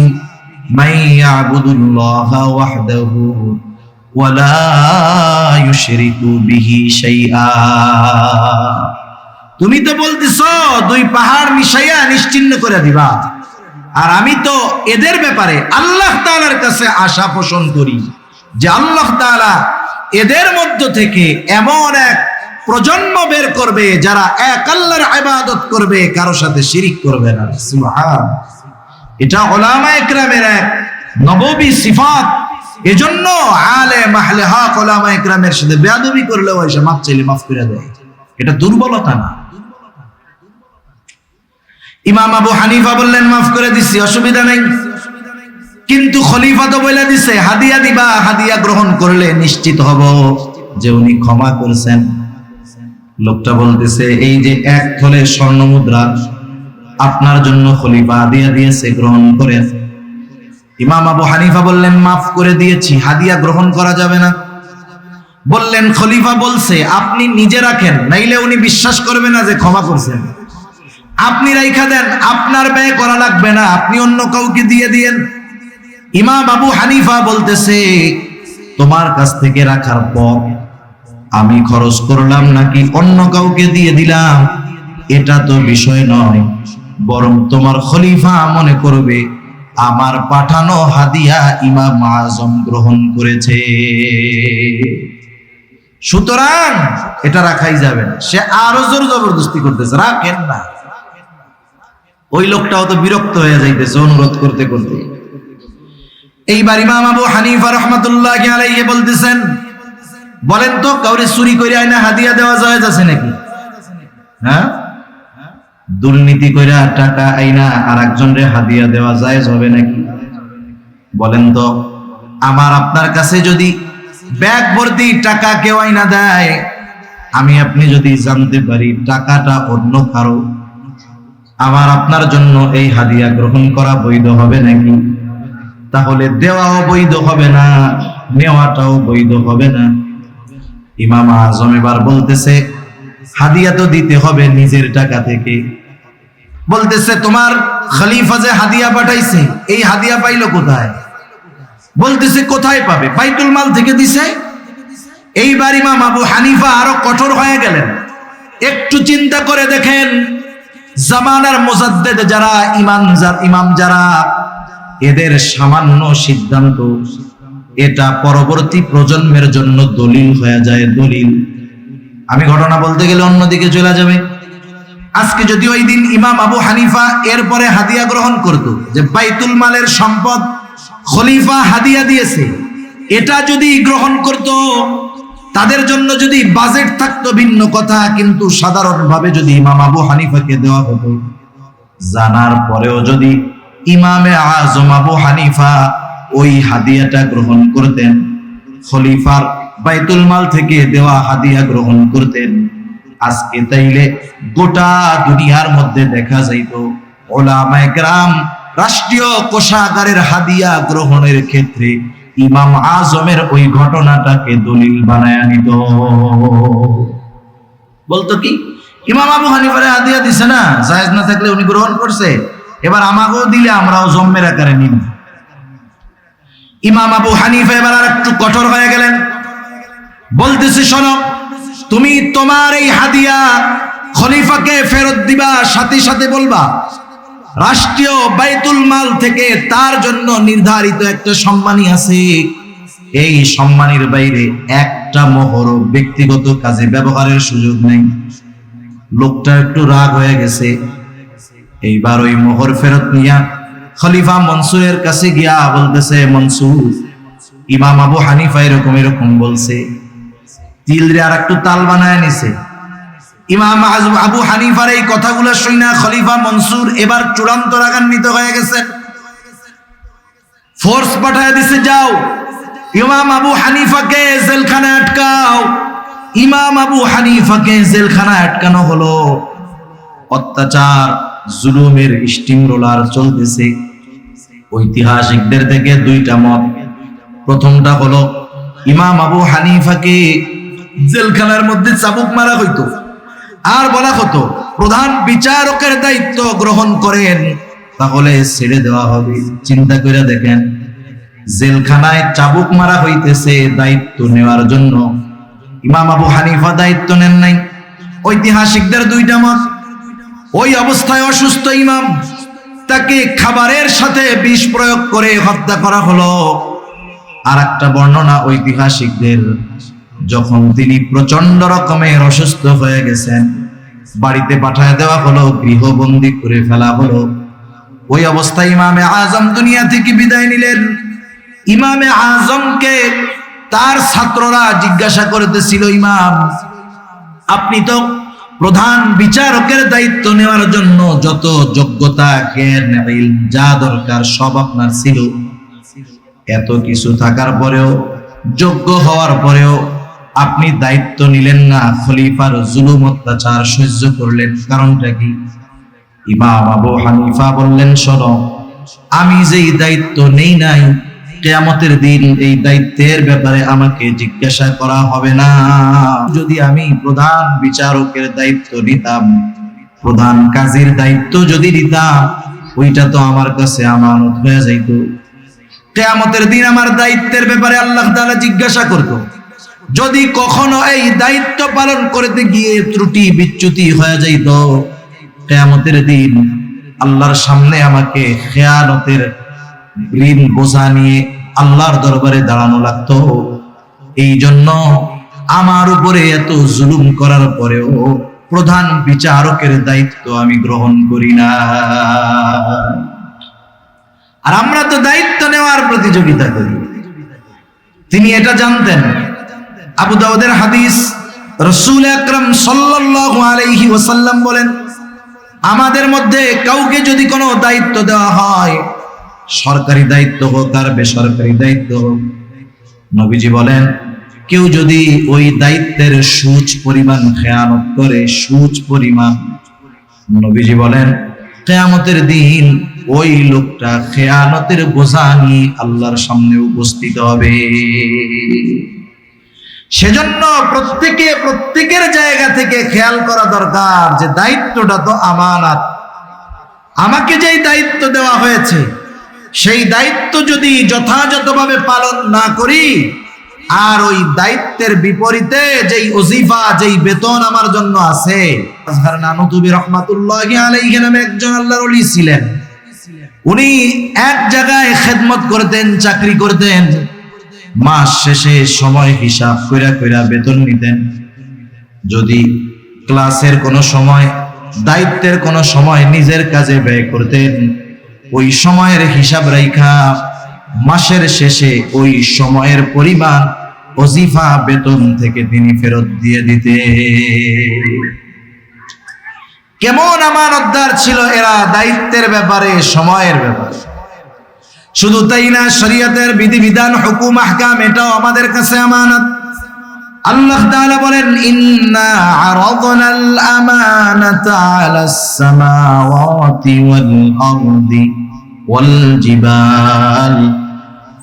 মাইয়াবুদুল্লাহা ওয়াহদাহু ওয়ালা ইউশরিকু বিহি শাইআ। তুমি তো বলতেছো দুই পাহাড় মিশাইয়া নিশ্চিহ্ন করে দিবা, আর আমি তো এদের ব্যাপারে আল্লাহ তাআলার কাছে আশা পোষণ করি যে আল্লাহ তাআলা এদের মধ্য থেকে এমন এক প্রজন্ম বের করবে যারা এক আল্লাহর ইবাদত করবে, কারো সাথে শিরিক করবে না। সুবহান। এটা উলামায়ে কেরামের এক নববী সিফাত। এজন্য আলেম আহলে হক উলামায়ে কেরামের সাথে বেয়াদবি করলেও এসে মাফ চাইলে মাফ করে দেয়, এটা দুর্বলতা না। ইমাম আবু হানিফা বললেন, মাফ করে দিছি, অসুবিধা নাই। কিন্তু খলিফা তো বলে দিছে হাদিয়া দিবা, হাদিয়া গ্রহণ করলে নিশ্চিত হব যে উনি ক্ষমা করেছেন। লোকটা বলতেছে, এই যে এক থলে স্বর্ণ মুদ্রা আপনার জন্য খলিফা হাদিয়া দিয়েছে, গ্রহণ করেন। ইমাম আবু হানিফা বললেন, মাফ করে দিয়েছি, হাদিয়া গ্রহণ করা যাবে না। বললেন, খলিফা বলছে আপনি নিজে রাখেন, নাইলে উনি বিশ্বাস করবে না যে ক্ষমা করছেন। আপনি রাইখা দেন, আপনার ব্যয় করা লাগবে না, আপনি অন্য কাউকে দিয়ে দিয়েন। ইমাম আবু হানিফা বলতেছে, তোমার কাছ থেকে রাখার পর আমি খরচ করলাম নাকি অন্য কাউকে দিয়ে দিলাম এটা তো বিষয় নয়, বরং তোমার খলিফা মনে করবে আমার পাঠানো হাদিয়া ইমাম আজম গ্রহণ করেছে, সুতরাং এটা রাখাই যাবে না। সে আরো জোর জবরদস্তি করতেছে, রাখেন না। ওই লোকটাও তো বিরক্ত হয়ে যাইতেছে অনুরোধ করতে করতে। এইবার ইমাম আবু হানিফা রাহমাতুল্লাহি আলাইহি বলতেছেন, বলেন তো কাউরে চুরি করে আইনা হাদিয়া দেওয়া জায়েজ আছে নাকি? হ্যাঁ, দুর্নীতি কইরা টাকা আইনা আর একজনরে হাদিয়া দেওয়া জায়েজ হবে নাকি? বলেন তো, আমার আপনার কাছে যদি ব্যাগ ভর্তি টাকা কেউ আইনা দেয়, আমি আপনি যদি জানতে পারি টাকাটা অন্য কারো, আমার আপনার জন্য এই হাদিয়া গ্রহণ করা বৈধ হবে নাকি? তাহলে দেওয়াও বৈধ হবে না, নেওয়াটাও বৈধ হবে না। ইমাম আজম এবার বলতেছে, হাদিয়া তো দিতে হবে নিজের টাকা থেকে। বলতেছে, তোমার খলিফা যে হাদিয়া পাঠাইছে, এই হাদিয়া পাইলো কোথায়? বলতেছে, কোথায় পাবে? বাইতুল মাল থেকে দিছে। এইবার ইমাম আবু হানিফা আরো কঠোর হয়ে গেলেন। একটু চিন্তা করে দেখেন, জামানার মুজাদ্দিদ যারা, ইমাম যারা, এদের সামান্য সিদ্ধান্ত এটা পরবর্তী প্রজন্মের জন্য দলিল হয়ে যায়, দলিল। আমি ঘটনা বলতে গেলে অন্যদিকে চলে যাবে। আজকে যদি ওই দিন ইমাম আবু হানিফা এরপরে হাদিয়া গ্রহণ করত, যে বাইতুল মালের সম্পদ খলিফা হাদিয়া দিয়েছে, এটা যদি গ্রহণ করত, তাদের জন্য যদি বাজেট থাকতো ভিন্ন কথা, কিন্তু সাধারণভাবে যদি ইমাম আবু হানিফাকে দেওয়া হতো, জানার পরেও যদি ইমামে আজম আবু হানিফা ওই হাদিয়াটা গ্রহণ করতেন, খলিফার বাইতুল মাল থেকে দেওয়া হাদিয়া গ্রহণ করতেন, আজকে তাইলে গোটা দুনিয়ার মধ্যে দেখা যাইত উলামায়ে কেরাম রাষ্ট্রীয় কোষাগারের হাদিয়া গ্রহণের ক্ষেত্রে ইমাম আজমের ওই ঘটনাটাকে দলিল বানায় নিত। বলতো কি, ইমাম আবু হানিফারে হাদিয়া দিছে না, জায়েজ না থাকলে উনি গ্রহণ করছে, এবার আমাকেও দিলে আমরাও জম্মের আকারে নিব। ইমাম আবু হানিফা এবার আর একটু কঠোর হয়ে গেলেন। বলতেছে, শোনো, তুমি তোমার এই হাদিয়া খলিফাকে ফেরত দিবা, সাথে সাথে বলবা রাষ্ট্রীয় বাইতুল মাল থেকে তার জন্য নির্ধারিত একটা সম্মানী আছে, এই সম্মানীর বাইরে একটা মোহর ব্যক্তিগত কাজে ব্যবহারের সুযোগ নেই। লোকটা একটু রাগ হয়ে গেছে। এইবার ওই মোহর ফেরত নিয়া খলিফা মনসুরের কাছে গিয়া বলতেছে, মনসুর, ইমাম আবু হানিফা এরকম এরকম বলছে। তিলরে আর একটু তাল বানায় নিছে। ইমাম আবু হানিফার এই কথাগুলো শুনে খলিফা মনসুর এবার চূড়ান্ত রাগান্বিত হয়ে গেছেন। ফোর্স পাঠায় দিছে, যাও ইমাম আবু হানিফাকে জেলখানায় আটকাও। ইমাম আবু হানিফাকে জেলখানায় আটকানো হলো। অত্যাচার জুলুমের স্টিম রোলার চলতেছে। ঐতিহাসিকদের থেকে দুইটা মত। প্রথমটা হলো ইমাম আবু হানিফাকে জেলখানার মধ্যে চাবুক মারা হইতো, আর বলা হতো প্রধান বিচারকের দায়িত্ব গ্রহণ করেন, তাহলে ছেড়ে দেওয়া হবে। চিন্তা করে দেখেন, জেলখানায় চাবুক মারা হইতেছে দায়িত্ব নেওয়ার জন্য, ইমাম আবু হানিফা দায়িত্ব নেন নাই। ঐতিহাসিকদের দুইটা মত। ওই অবস্থায় অসুস্থ ইমাম, তাকে খাবারের সাথে বিষ প্রয়োগ করে হত্যা করা হলো। আর একটা বর্ণনা ঐতিহাসিকদের, যখন তিনি প্রচন্ড রকমের অসুস্থ হয়ে গেছেন, বাড়িতে পাঠায় দেওয়া হলো, গৃহবন্দী করে ফেলা হলো। ওই অবস্থায় ইমামে আজম দুনিয়া থেকে বিদায় নিলেন। ইমামে আজমকে তার ছাত্ররা জিজ্ঞাসা করতেছিল, ইমাম, আপনি তো প্রধান বিচারকের দায়িত্ব নেওয়ার জন্য যত যোগ্যতা, জ্ঞান, ইলম যা দরকার সব আপনার ছিল, এত কিছু থাকার পরেও, যোগ্য হওয়ার পরেও আপনি দায়িত্ব নিলেন না, খলিফার জুলুম অত্যাচার সহ্য করলেন, কারণটা কি? ইমাম আবু হানিফা বললেন, শোনো, আমি যেই দায়িত্ব নেই নাই, কিয়ামতের দিন এই দায়িত্বের ব্যাপারে আমাকে জিজ্ঞাসা করা হবে না। যদি আমি প্রধান বিচারকের দায়িত্ব নিতাম, প্রধান কাজীর দায়িত্ব যদি নিতাম, ওইটা তো আমার কাছে আমানত হয়ে যাইত। কিয়ামতের দিন আমার দায়িত্বের ব্যাপারে আল্লাহ তাআলা জিজ্ঞাসা করত। যদি কখনো এই দায়িত্ব পালন করতে গিয়ে ত্রুটি বিচ্যুতি হয়ে যাইত, কিয়ামতের দিন আল্লাহর সামনে আমাকে খেয়ানতের ঋণ বোঝা নিয়ে আল্লাহর দরবারে দাঁড়ানো লাগতো। এই জন্য আমার উপরে এত জুলুম করার পরেও প্রধান বিচারকের দায়িত্ব আমি গ্রহণ করি না। আর আমরা তো দায়িত্ব নেওয়ার প্রতিযোগিতা করি। তিনি এটা জানতেন। আবু দাউদের হাদিস, রাসূল আকরাম সাল্লাল্লাহু আলাইহি ওয়াসাল্লাম বলেন, আমাদের মধ্যে কাউকে যদি কোনো দায়িত্ব দেওয়া হয়, সরকারি দায়িত্ব হোক আর বেসরকারি দায়িত্ব হোক, নবীজি বলেন কেউ যদি ওই দায়িত্বের সুচ পরিমাণ খেয়ানত করে, সুচ পরিমাণ, নবীজি বলেন কিয়ামতের দিন ওই লোকটা খেয়ানতের বোঝা নিয়ে আল্লাহর সামনে উপস্থিত হবে। সেজন্য প্রত্যেকের জায়গা থেকে খেয়াল করা দরকার যে দায়িত্বটা তো আমানত। আমাকে যেই দায়িত্ব দেওয়া হয়েছে সেই দায়িত্ব যদি যথাযথভাবে পালন না করি, আর ওই দায়িত্বের বিপরীতে যেই ওজিফা, যেই বেতন আমার জন্য আছে। আজহার নানুতুবি রহমাতুল্লাহি আলাইহি নামে একজন আল্লাহর ওলি ছিলেন। উনি এক জায়গায় খেদমত করতেন, চাকরি করতেন, মাস শেষে সময় হিসাব কইরা কইরা বেতন নিতেন। যদি ক্লাসের কোনো সময়, দায়িত্বের কোনো সময় নিজের কাজে ব্যয় করতেন, ওই সময়ের হিসাব রাইখা মাসের শেষে ওই সময়ের পরিমাণ ওজিফা বেতন থেকে তিনি ফেরত দিয়ে দিতেন। কেমন আমানতদার ছিল এরা দায়িত্বের ব্যাপারে, সময়ের ব্যাপারে। শুধু তাই না, শরীয়তের বিধিবিধান, হুকুম, আহকাম, এটাও আমাদের কাছে আমানত। আল্লাহ তাআলা বলেন, ইন্না আরাদনাল আমানাতা আলাস সামাওয়াতি ওয়াল আরদি ওয়াল জিবাল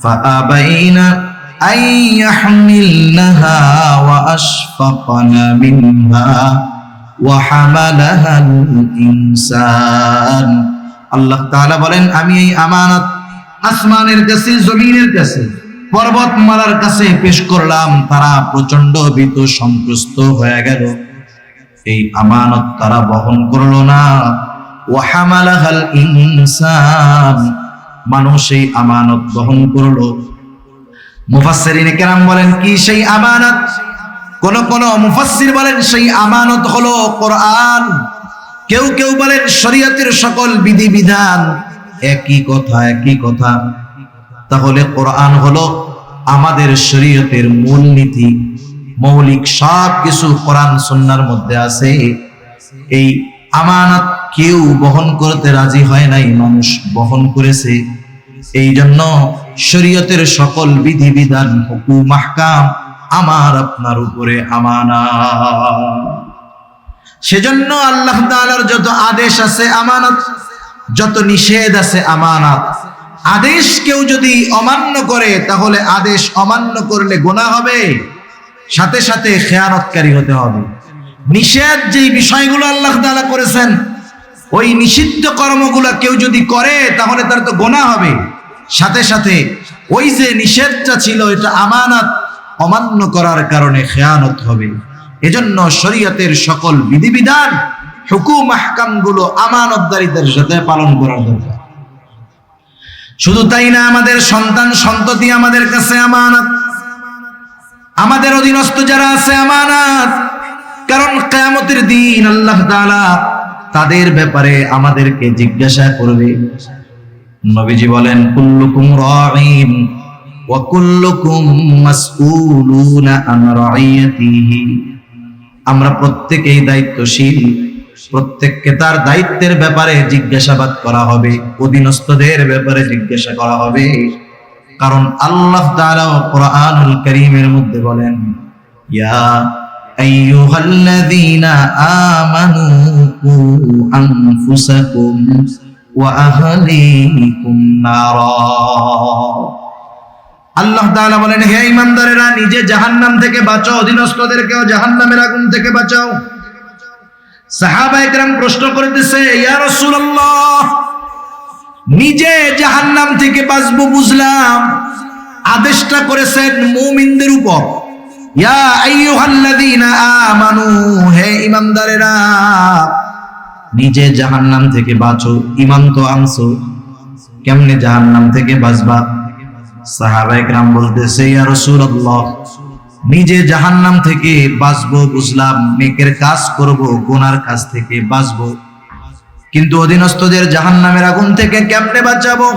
ফাআবাইনা আন ইয়াহমিলনাহা ওয়া আশফাকনা মিনহা ওয়া হামালাহাল ইনসান। আল্লাহ তাআলা বলেন, আমি এই আমানত আসমানের কাছে, জমিনের কাছে, পর্বতমালার কাছে পেশ করলাম। তারা প্রচন্ড ভীত সন্ত্রস্ত হয়ে গেল। এই আমানত তারা বহন করলো না। ওয়া হামালাহাল ইনসান, মানুষ এই আমানত বহন করলো। মুফাসসিরিনে কেরাম বলেন, কি সেই আমানত? কোন মুফাসসির বলেন সেই আমানত হলো কোরআন। কেউ কেউ বলেন শরীয়তের সকল বিধিবিধান। একই কথা। তাহলে কোরআন হলো আমাদের শরীয়তের মূলনীতি, মৌলিক সব কিছু কোরআন সুন্নাহর মধ্যে আছে। এই আমানত কেউ বহন করতে রাজি হয় নাই, মানুষ বহন করেছে। এই জন্য শরীয়তের সকল বিধিবিধান, হুকুম, আহকাম আমার আপনার উপরে আমানত। সেজন্য আল্লাহ তাআলার যত আদেশ আছে আমানত, যত নিষেধ আছে আমানত। আদেশ কেউ যদি অমান্য করে, তাহলে আদেশ অমান্য করলে গুনাহ হবে, সাথে সাথে খেয়ানতকারী হতে হবে। নিষেধ যেই বিষয়গুলো আল্লাহ তাআলা করেছেন, ওই নিষিদ্ধ কর্মগুলো কেউ যদি করে, তাহলে তার তো গুনাহ হবে, সাথে সাথে ওই যে নিষেধটা ছিল এটা আমানত, অমান্য করার কারণে খেয়ানত হবে। এজন্য শরীয়তের সকল বিধিবিধান, হুকুম, আহকাম গুলো আমানতদারিতার সাথে পালন করার দরকার। শুধু তাই না, আমাদের সন্তান সন্ততি আমাদের কাছে আমানত, আমাদের অধীনস্থ যারা আছে আমানত। কারণ কিয়ামতের দিন আল্লাহ তাআলা তাদের ব্যাপারে আমাদেরকে জিজ্ঞাসা করবে। নবীজি বলেন, কুল্লুকুম রাঈন ওয়া কুল্লুকুম মাসউলুনা আন রাইয়াতিহি। আমরা প্রত্যেকেই দায়িত্বশীল, প্রত্যেককে তার দায়িত্বের ব্যাপারে জিজ্ঞাসাবাদ করা হবে, অধীনস্থদের ব্যাপারে জিজ্ঞাসা করা হবে। কারণ আল্লাহ তাআলা কোরআনুল কারীমের মধ্যে বলেন, ইয়া আইয়ুহাল্লাযীনা আমানু কু আনফুসাকুম ওয়া আহলিকুম নারা। আল্লাহ তাআলা বলেন, হে ঈমানদারেরা, নিজে জাহান্নাম থেকে বাঁচাও, অধীনস্থদেরকেও জাহান্নামের আগুন থেকে বাঁচাও। সাহাবায়ে কেরাম প্রশ্ন করতেছে, ইয়া রাসূলুল্লাহ, নিজে জাহান্নাম থেকে বাঁচবো বুঝলাম, আদেশটা করেছেন মুমিনদের উপর। ইয়া আইয়ুহাল্লাযীনা আমানু, হে ঈমানদারেরা, নিজে জাহান্নাম থেকে বাঁচো, ঈমান তো আনছো, কেমনে জাহান্নাম থেকে বাঁচবা? সাহাবায়ে কেরাম বলতেছে, ইয়া রাসূলুল্লাহ, নিজে জাহান্নাম থেকে বাঁচবো বুঝলাম, নেকের কাজ করব, গুনার কাজ থেকে বাঁচবো, কিন্তু অধীনস্থদের জাহান্নামের আগুন থেকে কেমনে বাঁচাবো?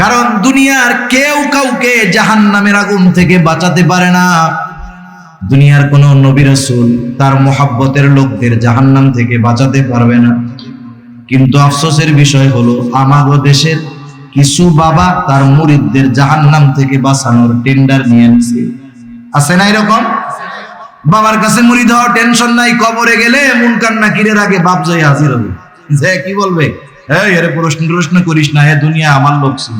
কারণ দুনিয়ার কেউ কাউকে জাহান্নামের আগুন থেকে বাঁচাতে পারে না। দুনিয়ার কোন নবী রাসূল তার মুহাব্বতের লোকদের জাহান্নাম থেকে বাঁচাতে পারবে না। কিন্তু আফসোসের বিষয় হলো আমাগো দেশের কিছু বাবা তার মুরিদদের জাহান্নাম থেকে বাঁচানোর টেন্ডার নিয়ে নিছে। আছে না এরকম? বাবার কাছে মুরিদ হওয়ার টেনশন নাই, কবরে গেলে মুনকার নাকিরের আগে বাপ যাই হাজির হবে, যে কি বলবে, এই আরে প্রশ্ন করিস না, এ দুনিয়া আমার লোক ছিল।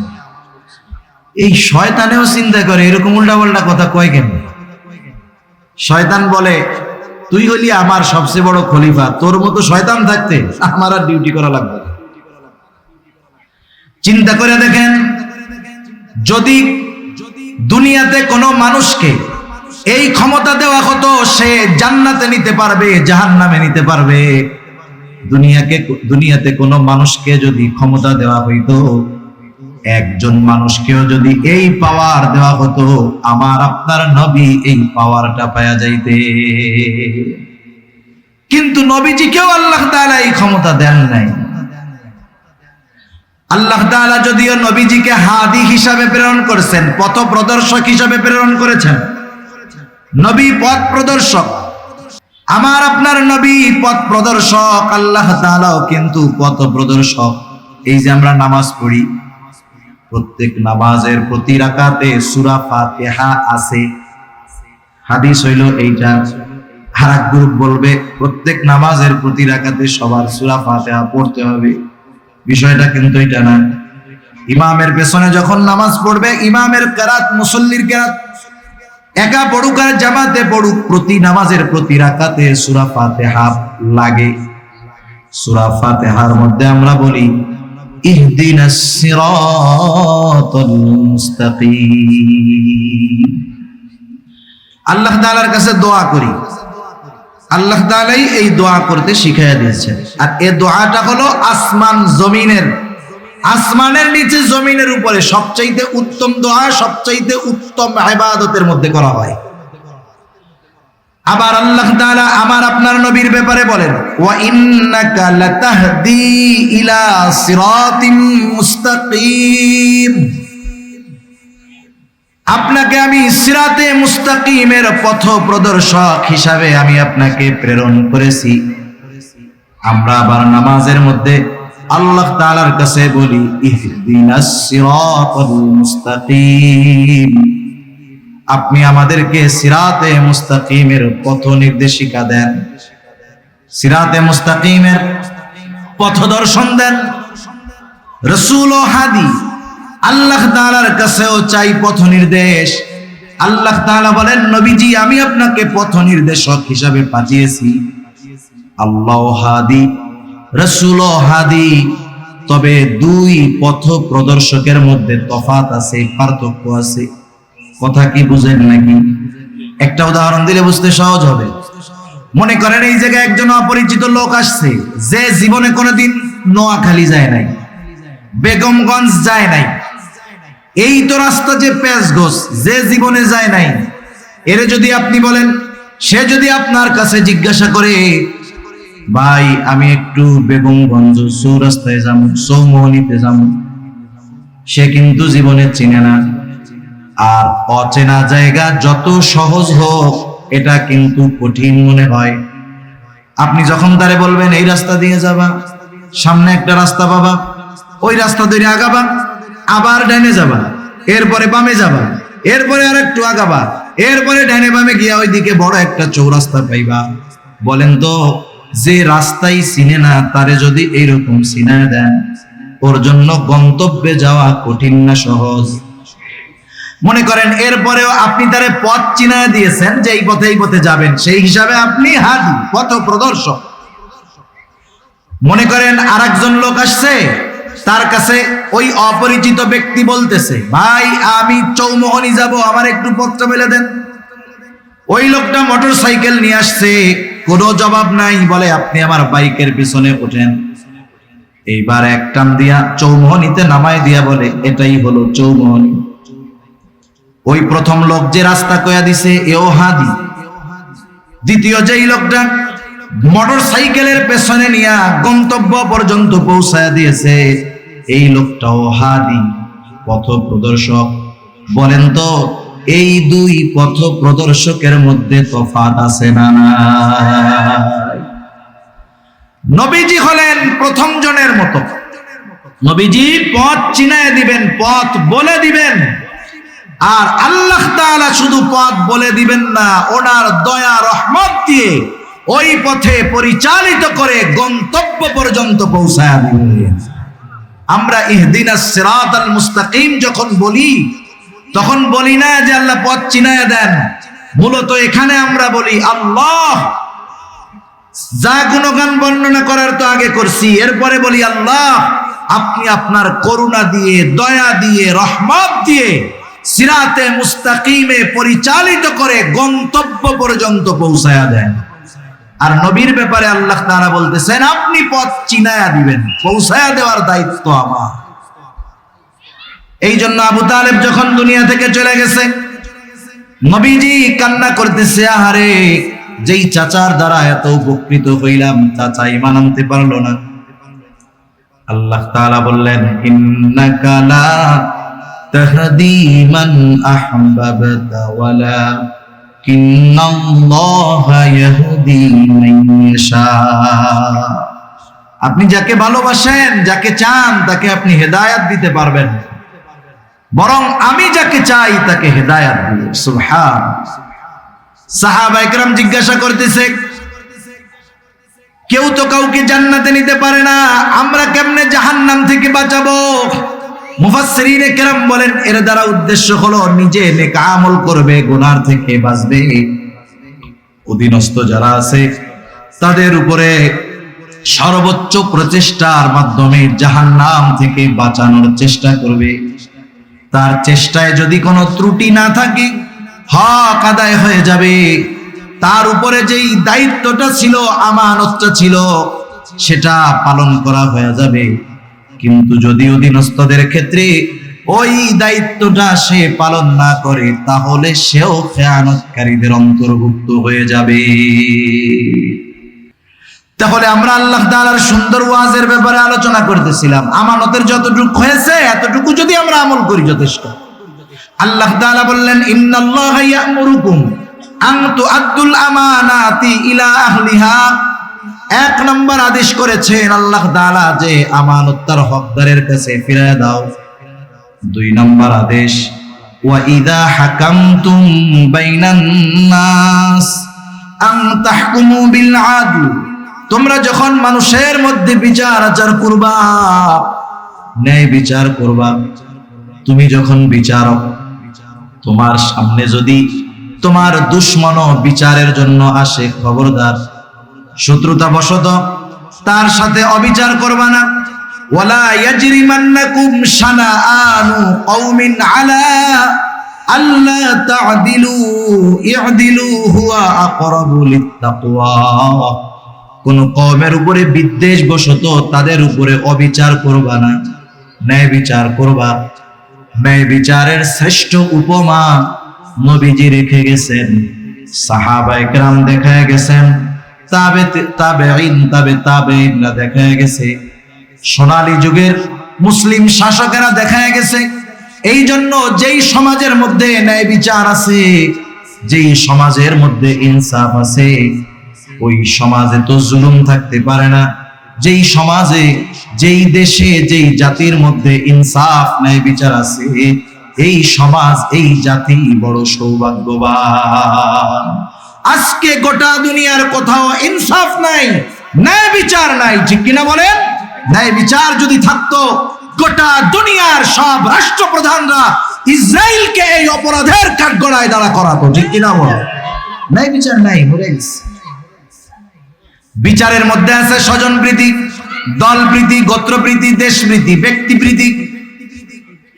এই শয়তানেও চিন্তা করে এরকম উল্টাপাল্টা কথা কয় কেন? শয়তান বলে তুই হলি আমার সবচেয়ে বড় খলিফা, তোর মতো শয়তান থাকতে আমার আর ডিউটি করা লাগবে না। চিন্তা করে দেখেন, যদি দুনিয়াতে কোনো মানুষকে এই ক্ষমতা দেওয়া হতো সে জান্নাতে নিতে পারবে, জাহান্নামে নিতে পারবে। দুনিয়াতে কোনো মানুষকে যদি ক্ষমতা দেওয়া হইতো, একজন মানুষকেও যদি এই পাওয়ার দেওয়া হতো, আমার আপনার নবী এই পাওয়ারটা পাওয়া যাইতে। কিন্তু নবীজিকেও আল্লাহ তাআলা এই ক্ষমতা দেন নাই। আল্লাহ তাআলা যদিও নবীজিকে হাদি হিসাবে প্রেরণ করেছেন, পথ প্রদর্শক হিসাবে প্রেরণ করেছেন, নবী পথ প্রদর্শক, আমার আপনার নবী পথ প্রদর্শক, আল্লাহ তাআলাও কিন্তু পথ প্রদর্শক। এই যে আমরা নামাজ পড়ি, প্রত্যেক নামাজের প্রতি রাকাতে সূরা ফাতিহা আছে, হাদিস হইল এইটা। আর এক গ্রুপ বলবে প্রত্যেক নামাজের প্রতি রাকাতে সবার সূরা ফাতিহা পড়তে হবে। বিষয়টা কিন্তু এটা না। ইমামের পেছনে যখন নামাজ পড়বে, ইমামের কেরাত মুসল্লির কেরাত একা পড়ুক আর জামাতে পড়ুক, প্রতি নামাজের প্রতি রাকাতে সূরা ফাতিহা লাগে। সূরা ফাতিহার মধ্যে আমরা বলি ইহদিনাস সিরাতাল মুস্তাকিম। আল্লাহ তাআলার কাছে দোয়া করি, আল্লাহ তাআলাই এই দোয়া করতে শিখাইয়া দিয়েছেন। আর এই দোয়াটা হলো আসমান জমিনের, আসমানের নিচে জমিনের উপরে সবচাইতে উত্তম দোয়া, সবচাইতে উত্তম ইবাদতের মধ্যে করা হয়। আবার আল্লাহ তাআলা আমার আপনার নবীর ব্যাপারে বলেন ওয়া ইন্নাকা লাতাহদি ইলা সিরাতিম মুস্তাকিম, আপনাকে আমি সিরাতে মুস্তাকিমের পথ প্রদর্শক হিসাবে আমি আপনাকে প্রেরণ করেছি। আমরা আবার নামাজের মধ্যে আল্লাহ তাআলার কাছে বলি ইহদিনাস সিরাতাল মুস্তাকিম, আপনি আমাদেরকে সিরাতে মুস্তাকিমের পথ নির্দেশিকা দেন, সিরাতে মুস্তাকিমের পথ দর্শন দেন। রাসূল ও হাদি আল্লাহ তাআলার কাছেও চাই পথ নির্দেশ। আল্লাহ তাআলা বলেন নবীজি আমি আপনাকে পথ নির্দেশক হিসাবে পাঠিয়েছি। আল্লাহ হাদি, রাসূল ও হাদি, তবে দুই পথ প্রদর্শকের মধ্যে তফাত আছে, পার্থক্য আছে। কথা কি বুঝেন নাকি? একটা উদাহরণ দিলে বুঝতে সহজ হবে। মনে করেন এই জায়গায় একজন অপরিচিত লোক আসছে, যে জীবনে কোনোদিন নোয়াখালী যায় নাই, বেগমগঞ্জ যায় নাই, এই তো রাস্তা যে পেঁচগোছ, যে জীবনে যায় নাই, এরে যদি আপনি বলেন, সে যদি আপনার কাছে জিজ্ঞাসা করে ভাই আমি একটু বেগমগঞ্জ চৌরাস্তায় যাবো, চৌমোহনীতে যাবো, সে কিন্তু জীবনে চিনে না। আর অচেনা জায়গা যত সহজ হোক এটা কিন্তু কঠিন মনে হয়। আপনি যখন তারে বলবেন এই রাস্তা দিয়ে যাবা, সামনে একটা রাস্তা পাবা, ওই রাস্তা ধরে আগাবা, আবার ডানে যাবা, এরপরে বামে যাবা, এরপরে আর একটু আগাবা, এরপরে ডানে বামে গিয়া ওইদিকে বড় একটা চৌরাস্তা পাইবা। বলেন তো যে রাস্তাই চিনে না তারে যদি এইরকম চিনায় দেন, ওর জন্য গন্তব্যে যাওয়া কঠিন না সহজ? মনে করেন এরপরেও আপনি তারে পথ চিনায় দিয়েছেন যে এই পথে যাবেন, সেই হিসাবে আপনি হাদি, পথ প্রদর্শক। মনে করেন আরেকজন লোক আসছে, তার কাছে ওই অপরিচিত ব্যক্তি বলতেছে ভাই আমি চৌমোহনী যাব, আমার একটু পথটা বলে দেন। ওই লোকটা মোটর সাইকেল নিয়ে আসছে, কোনো জবাব নাই, বলে আপনি আমার বাইকের পিছনে ওঠেন। এইবার এক টান দিয়া চৌমোহনীতে নামায় দিয়া বলে এটাই হলো চৌমোহনী। ওই প্রথম লোক যে রাস্তা কয়া দিছে এও হাদি, দ্বিতীয় যেই লোকটা মোটর সাইকেলের পেছনে নিয়ে গন্তব্য পর্যন্ত পৌঁছায় দিয়েছে এই লোকটাও হাদি, পথ প্রদর্শক। বলেন তো এই দুই পথ প্রদর্শকের মধ্যে তফাৎ আছে না নাই? নবীজি হলেন প্রথম জনের মতো। নবীজি পথ চিনায় দিবেন, পথ বলে দিবেন। আর আল্লাহ তাআলা শুধু পথ বলে দিবেন না, ওনার দয়া রহমত দিয়ে ওই পথে পরিচালিত করে গন্তব্য পর্যন্ত পৌঁছায় দিবেন। আমরা ইহদিনাস সিরাতাল মুস্তাকিম যখন বলি তখন বলি না যে আল্লাহ পথ চিনায় দেন। মূলত এখানে আমরা বলি আল্লাহ, যা গুণগান বর্ণনা করার তো আগে করছি, এরপরে বলি আল্লাহ আপনি আপনার করুণা দিয়ে, দয়া দিয়ে, রহমত দিয়ে সিরাতে মুস্তাকিমে পরিচালিত করে গন্তব্য পর্যন্ত পৌঁছায়া দেন। আর নবীর ব্যাপারে আল্লাহ তাআলা বলতেছেন আপনি পথ চিনায়া দিবেন, পৌঁছায়া দেওয়ার দায়িত্ব আমার। এই জন্য আবু তালেব যখন দুনিয়া থেকে চলে গেছে, নবীজি কান্না করতেছে, আহারে যেই চাচার দ্বারা এত উপকৃত হইলাম, চাচা ঈমান আনতে পারলো না। আল্লাহ তাআলা বললেন ইন্নাকা লা তাহদি মান আহবাবতা ওয়ালাকিন্নাল্লাহা ইয়াহদি মান ইয়াশা। আপনি যাকে ভালোবাসেন, যাকে চান, তাকে আপনি হেদায়েত দিতে পারবেন, বরং আমি যাকে চাই তাকে হেদায়েত দিই। সুবহানাল্লাহ। সাহাবায়ে কেরাম জিজ্ঞাসা করতেছে, কেউ তো কাউকে জান্নাতে নিতে পারে না, আমরা কেমনে জাহান্নাম থেকে বাঁচাবো? মুফাসসিরিনে কেরাম বলেন এর দ্বারা উদ্দেশ্য হলো নিজে নেক আমল করবে, গুনাহ থেকে বাঁচবে, অধীনস্থ যারা আছে তাদের উপরে সর্বোচ্চ প্রচেষ্টার মাধ্যমে জাহান্নাম থেকে বাঁচানোর চেষ্টা করবে। তার চেষ্টায় যদি কোনো ত্রুটি না থাকে, হক আদায় হয়ে যাবে। তার উপরে যেই দায়িত্বটা ছিল, আমানতটা ছিল, সেটা পালন করা হয়ে যাবে। কিন্তু যদি অধীনস্থদের ক্ষেত্রে ওই দায়িত্বটা সে পালন না করে, তাহলে সেও খেয়ানতকারীদের অন্তর্ভুক্ত হয়ে যাবে। তাহলে আমরা আল্লাহ তাআলার সুন্দর ওয়াজের ব্যাপারে আলোচনা করতেছিলাম। আমানতের যতটুকু হয়েছে এতটুকু যদি আমরা আমল করি যথেষ্ট। আল্লাহ তাআলা বললেন ইন্নাল্লাহা ইয়া'মুরুকুম আন তু'আদ্দুল আমানাতি ইলা আহলিহা। এক নম্বর আদেশ করেছেন আল্লাহ তাআলা যে আমানত তার হকদারের কাছে ফিরিয়ে দাও। দুই নম্বর আদেশ ওয়া ইযা হাকামতুম বাইনান নাস আন তাহকুমু বিল আদল। তোমরা যখন মানুষের মধ্যে বিচার আচার করবা, ন্যায় বিচার করবা, তুমি যখন বিচারক, তোমার সামনে যদি তোমার দুশমন বিচারের জন্য আসে, খবরদার শত্রুতা বশত তার সাথে অবিচার করবা না। ওয়ালা ইয়াজরিমান্নাকুম শানাআনু কওমিন আলা আল্লা তা'দিলু ই'দিলু হুয়া আকরাবু লিত্তাকওয়া। কোন কওমের উপরে বিদ্বেষ বশত তাদের উপরে অবিচার করবা না, ন্যায় বিচার করবা। ন্যায় বিচারের শ্রেষ্ঠ উপমা নবীজি রেখে গেছেন, সাহাবায়ে কেরাম দেখায় গেছেন, তাবেঈনরা দেখায় গেছে, সোনালী যুগের মুসলিম শাসকেরা দেখায় গেছে। এই জন্য যেই সমাজের মধ্যে ন্যায় বিচার আছে, যেই সমাজের মধ্যে ইনসাফ আছে, ওই সমাজে তো জুলুম থাকতে পারে না। যেই সমাজে, যেই দেশে, যেই জাতির মধ্যে ইনসাফ ন্যায় বিচার আছে, এই সমাজ, এই জাতি বড় সৌভাগ্যবান। আজকে গোটা দুনিয়ার কোথাও ইনসাফ নাই, ন্যায় বিচার নাই, ঠিক কিনা বলেন? ন্যায় বিচার যদি থাকতো, গোটা দুনিয়ার সব রাষ্ট্রপ্রধানরা ইসরায়েলকে এই অপরাধের কাঠগড়ায় দাঁড়া করাতো, ঠিক কিনা বলেন? ন্যায় বিচার নাই, মরে গেছে। বিচারের মধ্যে আছে স্বজনপ্রীতি, দলপ্রীতি, গোত্রপ্রীতি, দেশপ্রীতি, ব্যক্তিপ্রীতি।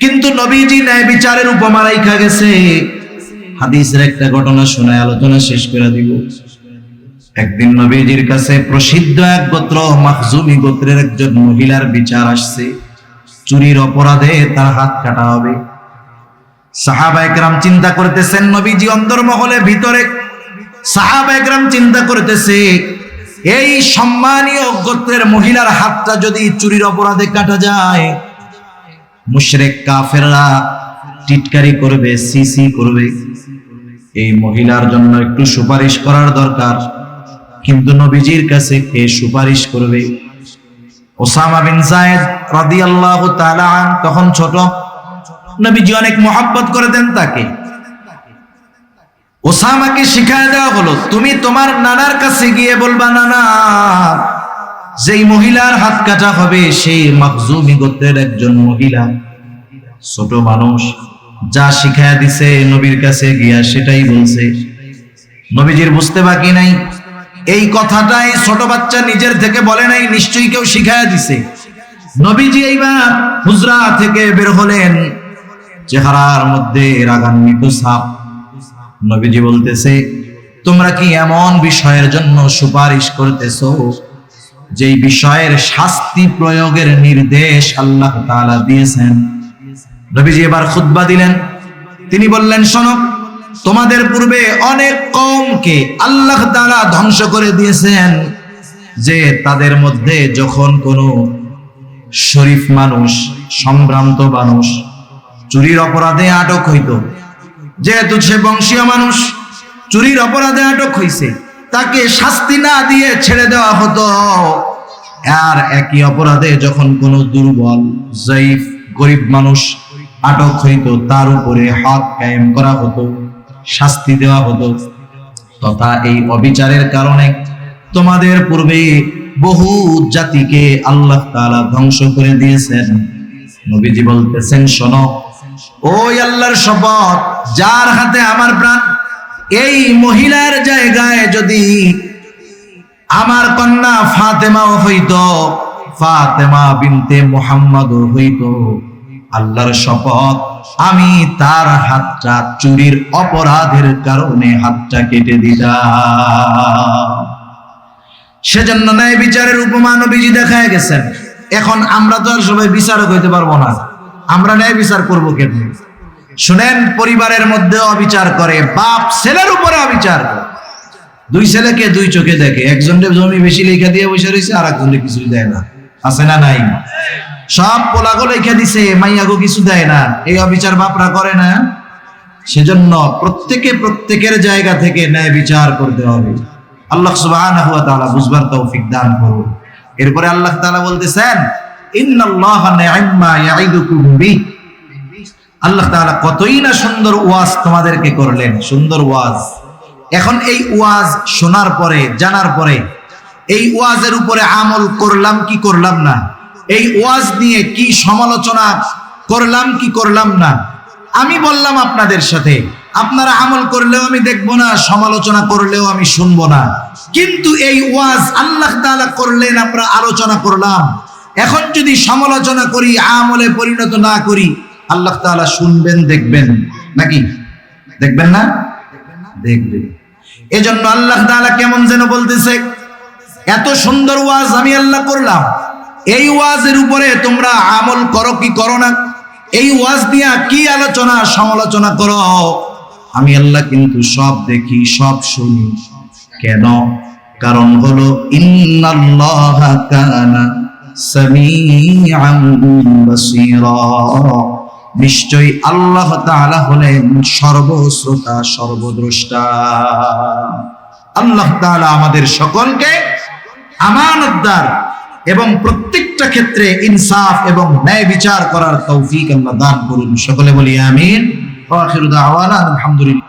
কিন্তু নবীজি ন্যায় বিচারের উপমা রাইখা গেছে। হাদিসের একটা ঘটনা শোনায় আলোচনা শেষ করে দিব। একদিন নবীজির কাছে প্রসিদ্ধ এক গোত্র, মাখজুমি গোত্রের একজন মহিলার বিচার আসছে। চুরির অপরাধে তার হাত কাটা হবে। সাহাবায়ে কেরাম চিন্তা করতেছেন, নবীজি অন্তর্মহলে ভিতরে, সাহাবায়ে কেরাম চিন্তা করতেছে এই সম্মানীয় গোত্রের মহিলার হাতটা যদি চুরির অপরাধে কাটা যায়, মুশরিক কাফেররা টিটকারি করবে, সিসি করবে, এই মহিলার জন্য একটু সুপারিশ করার দরকার। কিন্তু নবীজির কাছে কে সুপারিশ করবে? ওসামা বিন যায়েদ রাদিয়াল্লাহু তাআলা তখন ছোট, নবীজি অনেক মহব্বত করতেন তাকে। ওসামাকে শিখায় দেওয়া হলো, তুমি তোমার নানার কাছে গিয়ে বলবা, নানা, যেই মহিলার হাত কাটা হবে সেই মাখজুমি গোত্রের একজন মহিলা, ছোট মানুষ, যা শিখায় দিছে নবীর কাছে গিয়া সেটাই বলছে। নবীজির বুঝতে বাকি নাই, এই কথাটাই ছোট বাচ্চা নিজের থেকে বলে নাই, নিশ্চয়ই কেউ শিখায় দিছে। নবীজি এইবার হুজরা থেকে বের হলেন, চেহারার মধ্যে রাগান্বিত ছাপ। নবীজি বলতেছে, তোমরা কি এমন বিষয়ের জন্য সুপারিশ করতেছো যেই বিষয়ের শাস্তি প্রয়োগের নির্দেশ আল্লাহ তাআলা দিয়েছেন? নবীজি এবার খুতবা দিলেন, তিনি বললেন, শোনো, তোমাদের পূর্বে অনেক কওমকে আল্লাহ তাআলা ধ্বংস করে দিয়েছেন, যে তাদের মধ্যে যখন কোনো শরীফ মানুষ, সম্ভ্রান্ত মানুষ চুরির অপরাধে আটক হইত, যেহেতু সে বংশীয় মানুষ, চুরির অপরাধে আটক হইছে, তাকে শাস্তি না দিয়ে ছেড়ে দেওয়া হতো। আর একই অপরাধে যখন কোনো দুর্বল, জয়ীফ, গরিব মানুষ আটক হইত, তার উপরে হক কায়েম করা হতো, শাস্তি দেওয়া হতো। তথা এই অবিচারের কারণে তোমাদের পূর্বে বহু জাতিকে আল্লাহ তাআলা ধ্বংস করে দিয়েছেন। নবীজি বলতেছেন, শোনো, ওই আল্লাহর শপথ, যার হাতে আমার প্রাণ, এই মহিলার জায়গায় যদি আমার কন্যা ফাতেমাও হইতো, ফাতেমা বিনতে মুহাম্মদ হইতো, আল্লাহর শপথ, আমি তার হাতটা চুরির অপরাধের কারণে হাতটা কেটে দিতাম। সেজন্য ন্যায় বিচারের উপমা নবীজি দেখায় গেছেন। এখন আমরা তো আর সবাই বিচারক হইতে পারবো না, আমরা ন্যায় বিচার করবো কেমনে? শুনেন, পরিবারের মধ্যে অবিচার করে, বাপ ছেলের উপরে অবিচার করে, দুই ছেলেকে দুই চোখে দেখে, একজনের জমি বেশি লেখা দিয়ে বসে রয়েছে, আর একজনের কিছুই দেয় না, আছে না নাই? সব পোলাগো লেখা দিছে, মাইয়াগো কিছু দেয় না, এই অবিচার বাপরা করে না। সেজন্য প্রত্যেকের জায়গা থেকে ন্যায় বিচার করতে হবে। আল্লাহ সুবহানাহু ওয়া তাআলা বুঝবার তৌফিক দান করুন। এরপরে আল্লাহ তাআলা বলতেছেন, ইন্নাল্লাহা নি'মা ইয়াইদুকুম বিহি। আল্লাহ তাআলা কতই না সুন্দর ওয়াজ তোমাদেরকে করলেন, সুন্দর ওয়াজ। এখন এই ওয়াজ শোনার পরে, জানার পরে, এই ওয়াজের উপরে আমল করলাম কি করলাম না, এই ওয়াজ নিয়ে কি সমালোচনা করলাম কি করলাম না, আমি বললাম আপনাদের সাথে, আপনারা আমল করলেও আমি দেখবো না, সমালোচনা করলেও আমি শুনবো না। কিন্তু এই ওয়াজ আল্লাহ তাআলা করলেন, আমরা আলোচনা করলাম। এখন যদি সমালোচনা করি, আমলে পরিণত না করি, আল্লাহ তাআলা শুনবেন, দেখবেন নাকি? দেখবেন না? দেখবেন। এজন্য আল্লাহ তাআলা কেমন যেন বলতেছে, এত সুন্দর ওয়াজ আমি আল্লাহ করলাম, এই ওয়াজের উপরে তোমরা আমল করো কি করো না, এই ওয়াজ দিয়া কি আলোচনা সমালোচনা করো, আমি আল্লাহ কিন্তু সব দেখি, সব শুনি। কেন? কারণ হলো, ইন্নাল্লাহা কানা সামিআন বাসীরা, নিশ্চয়ই আল্লাহ তাআলা হলেন সর্বশ্রোতা, সর্বদ্রষ্টা। আল্লাহ তাআলা আমাদের সকলকে আমানতদার এবং প্রত্যেকটা ক্ষেত্রে ইনসাফ এবং ন্যায় বিচার করার তৌফিক আল্লাহ দান করুন। সকলে বলি আমিন। ওয়া আখিরু দাওয়ানা আলহামদুলিল্লাহ।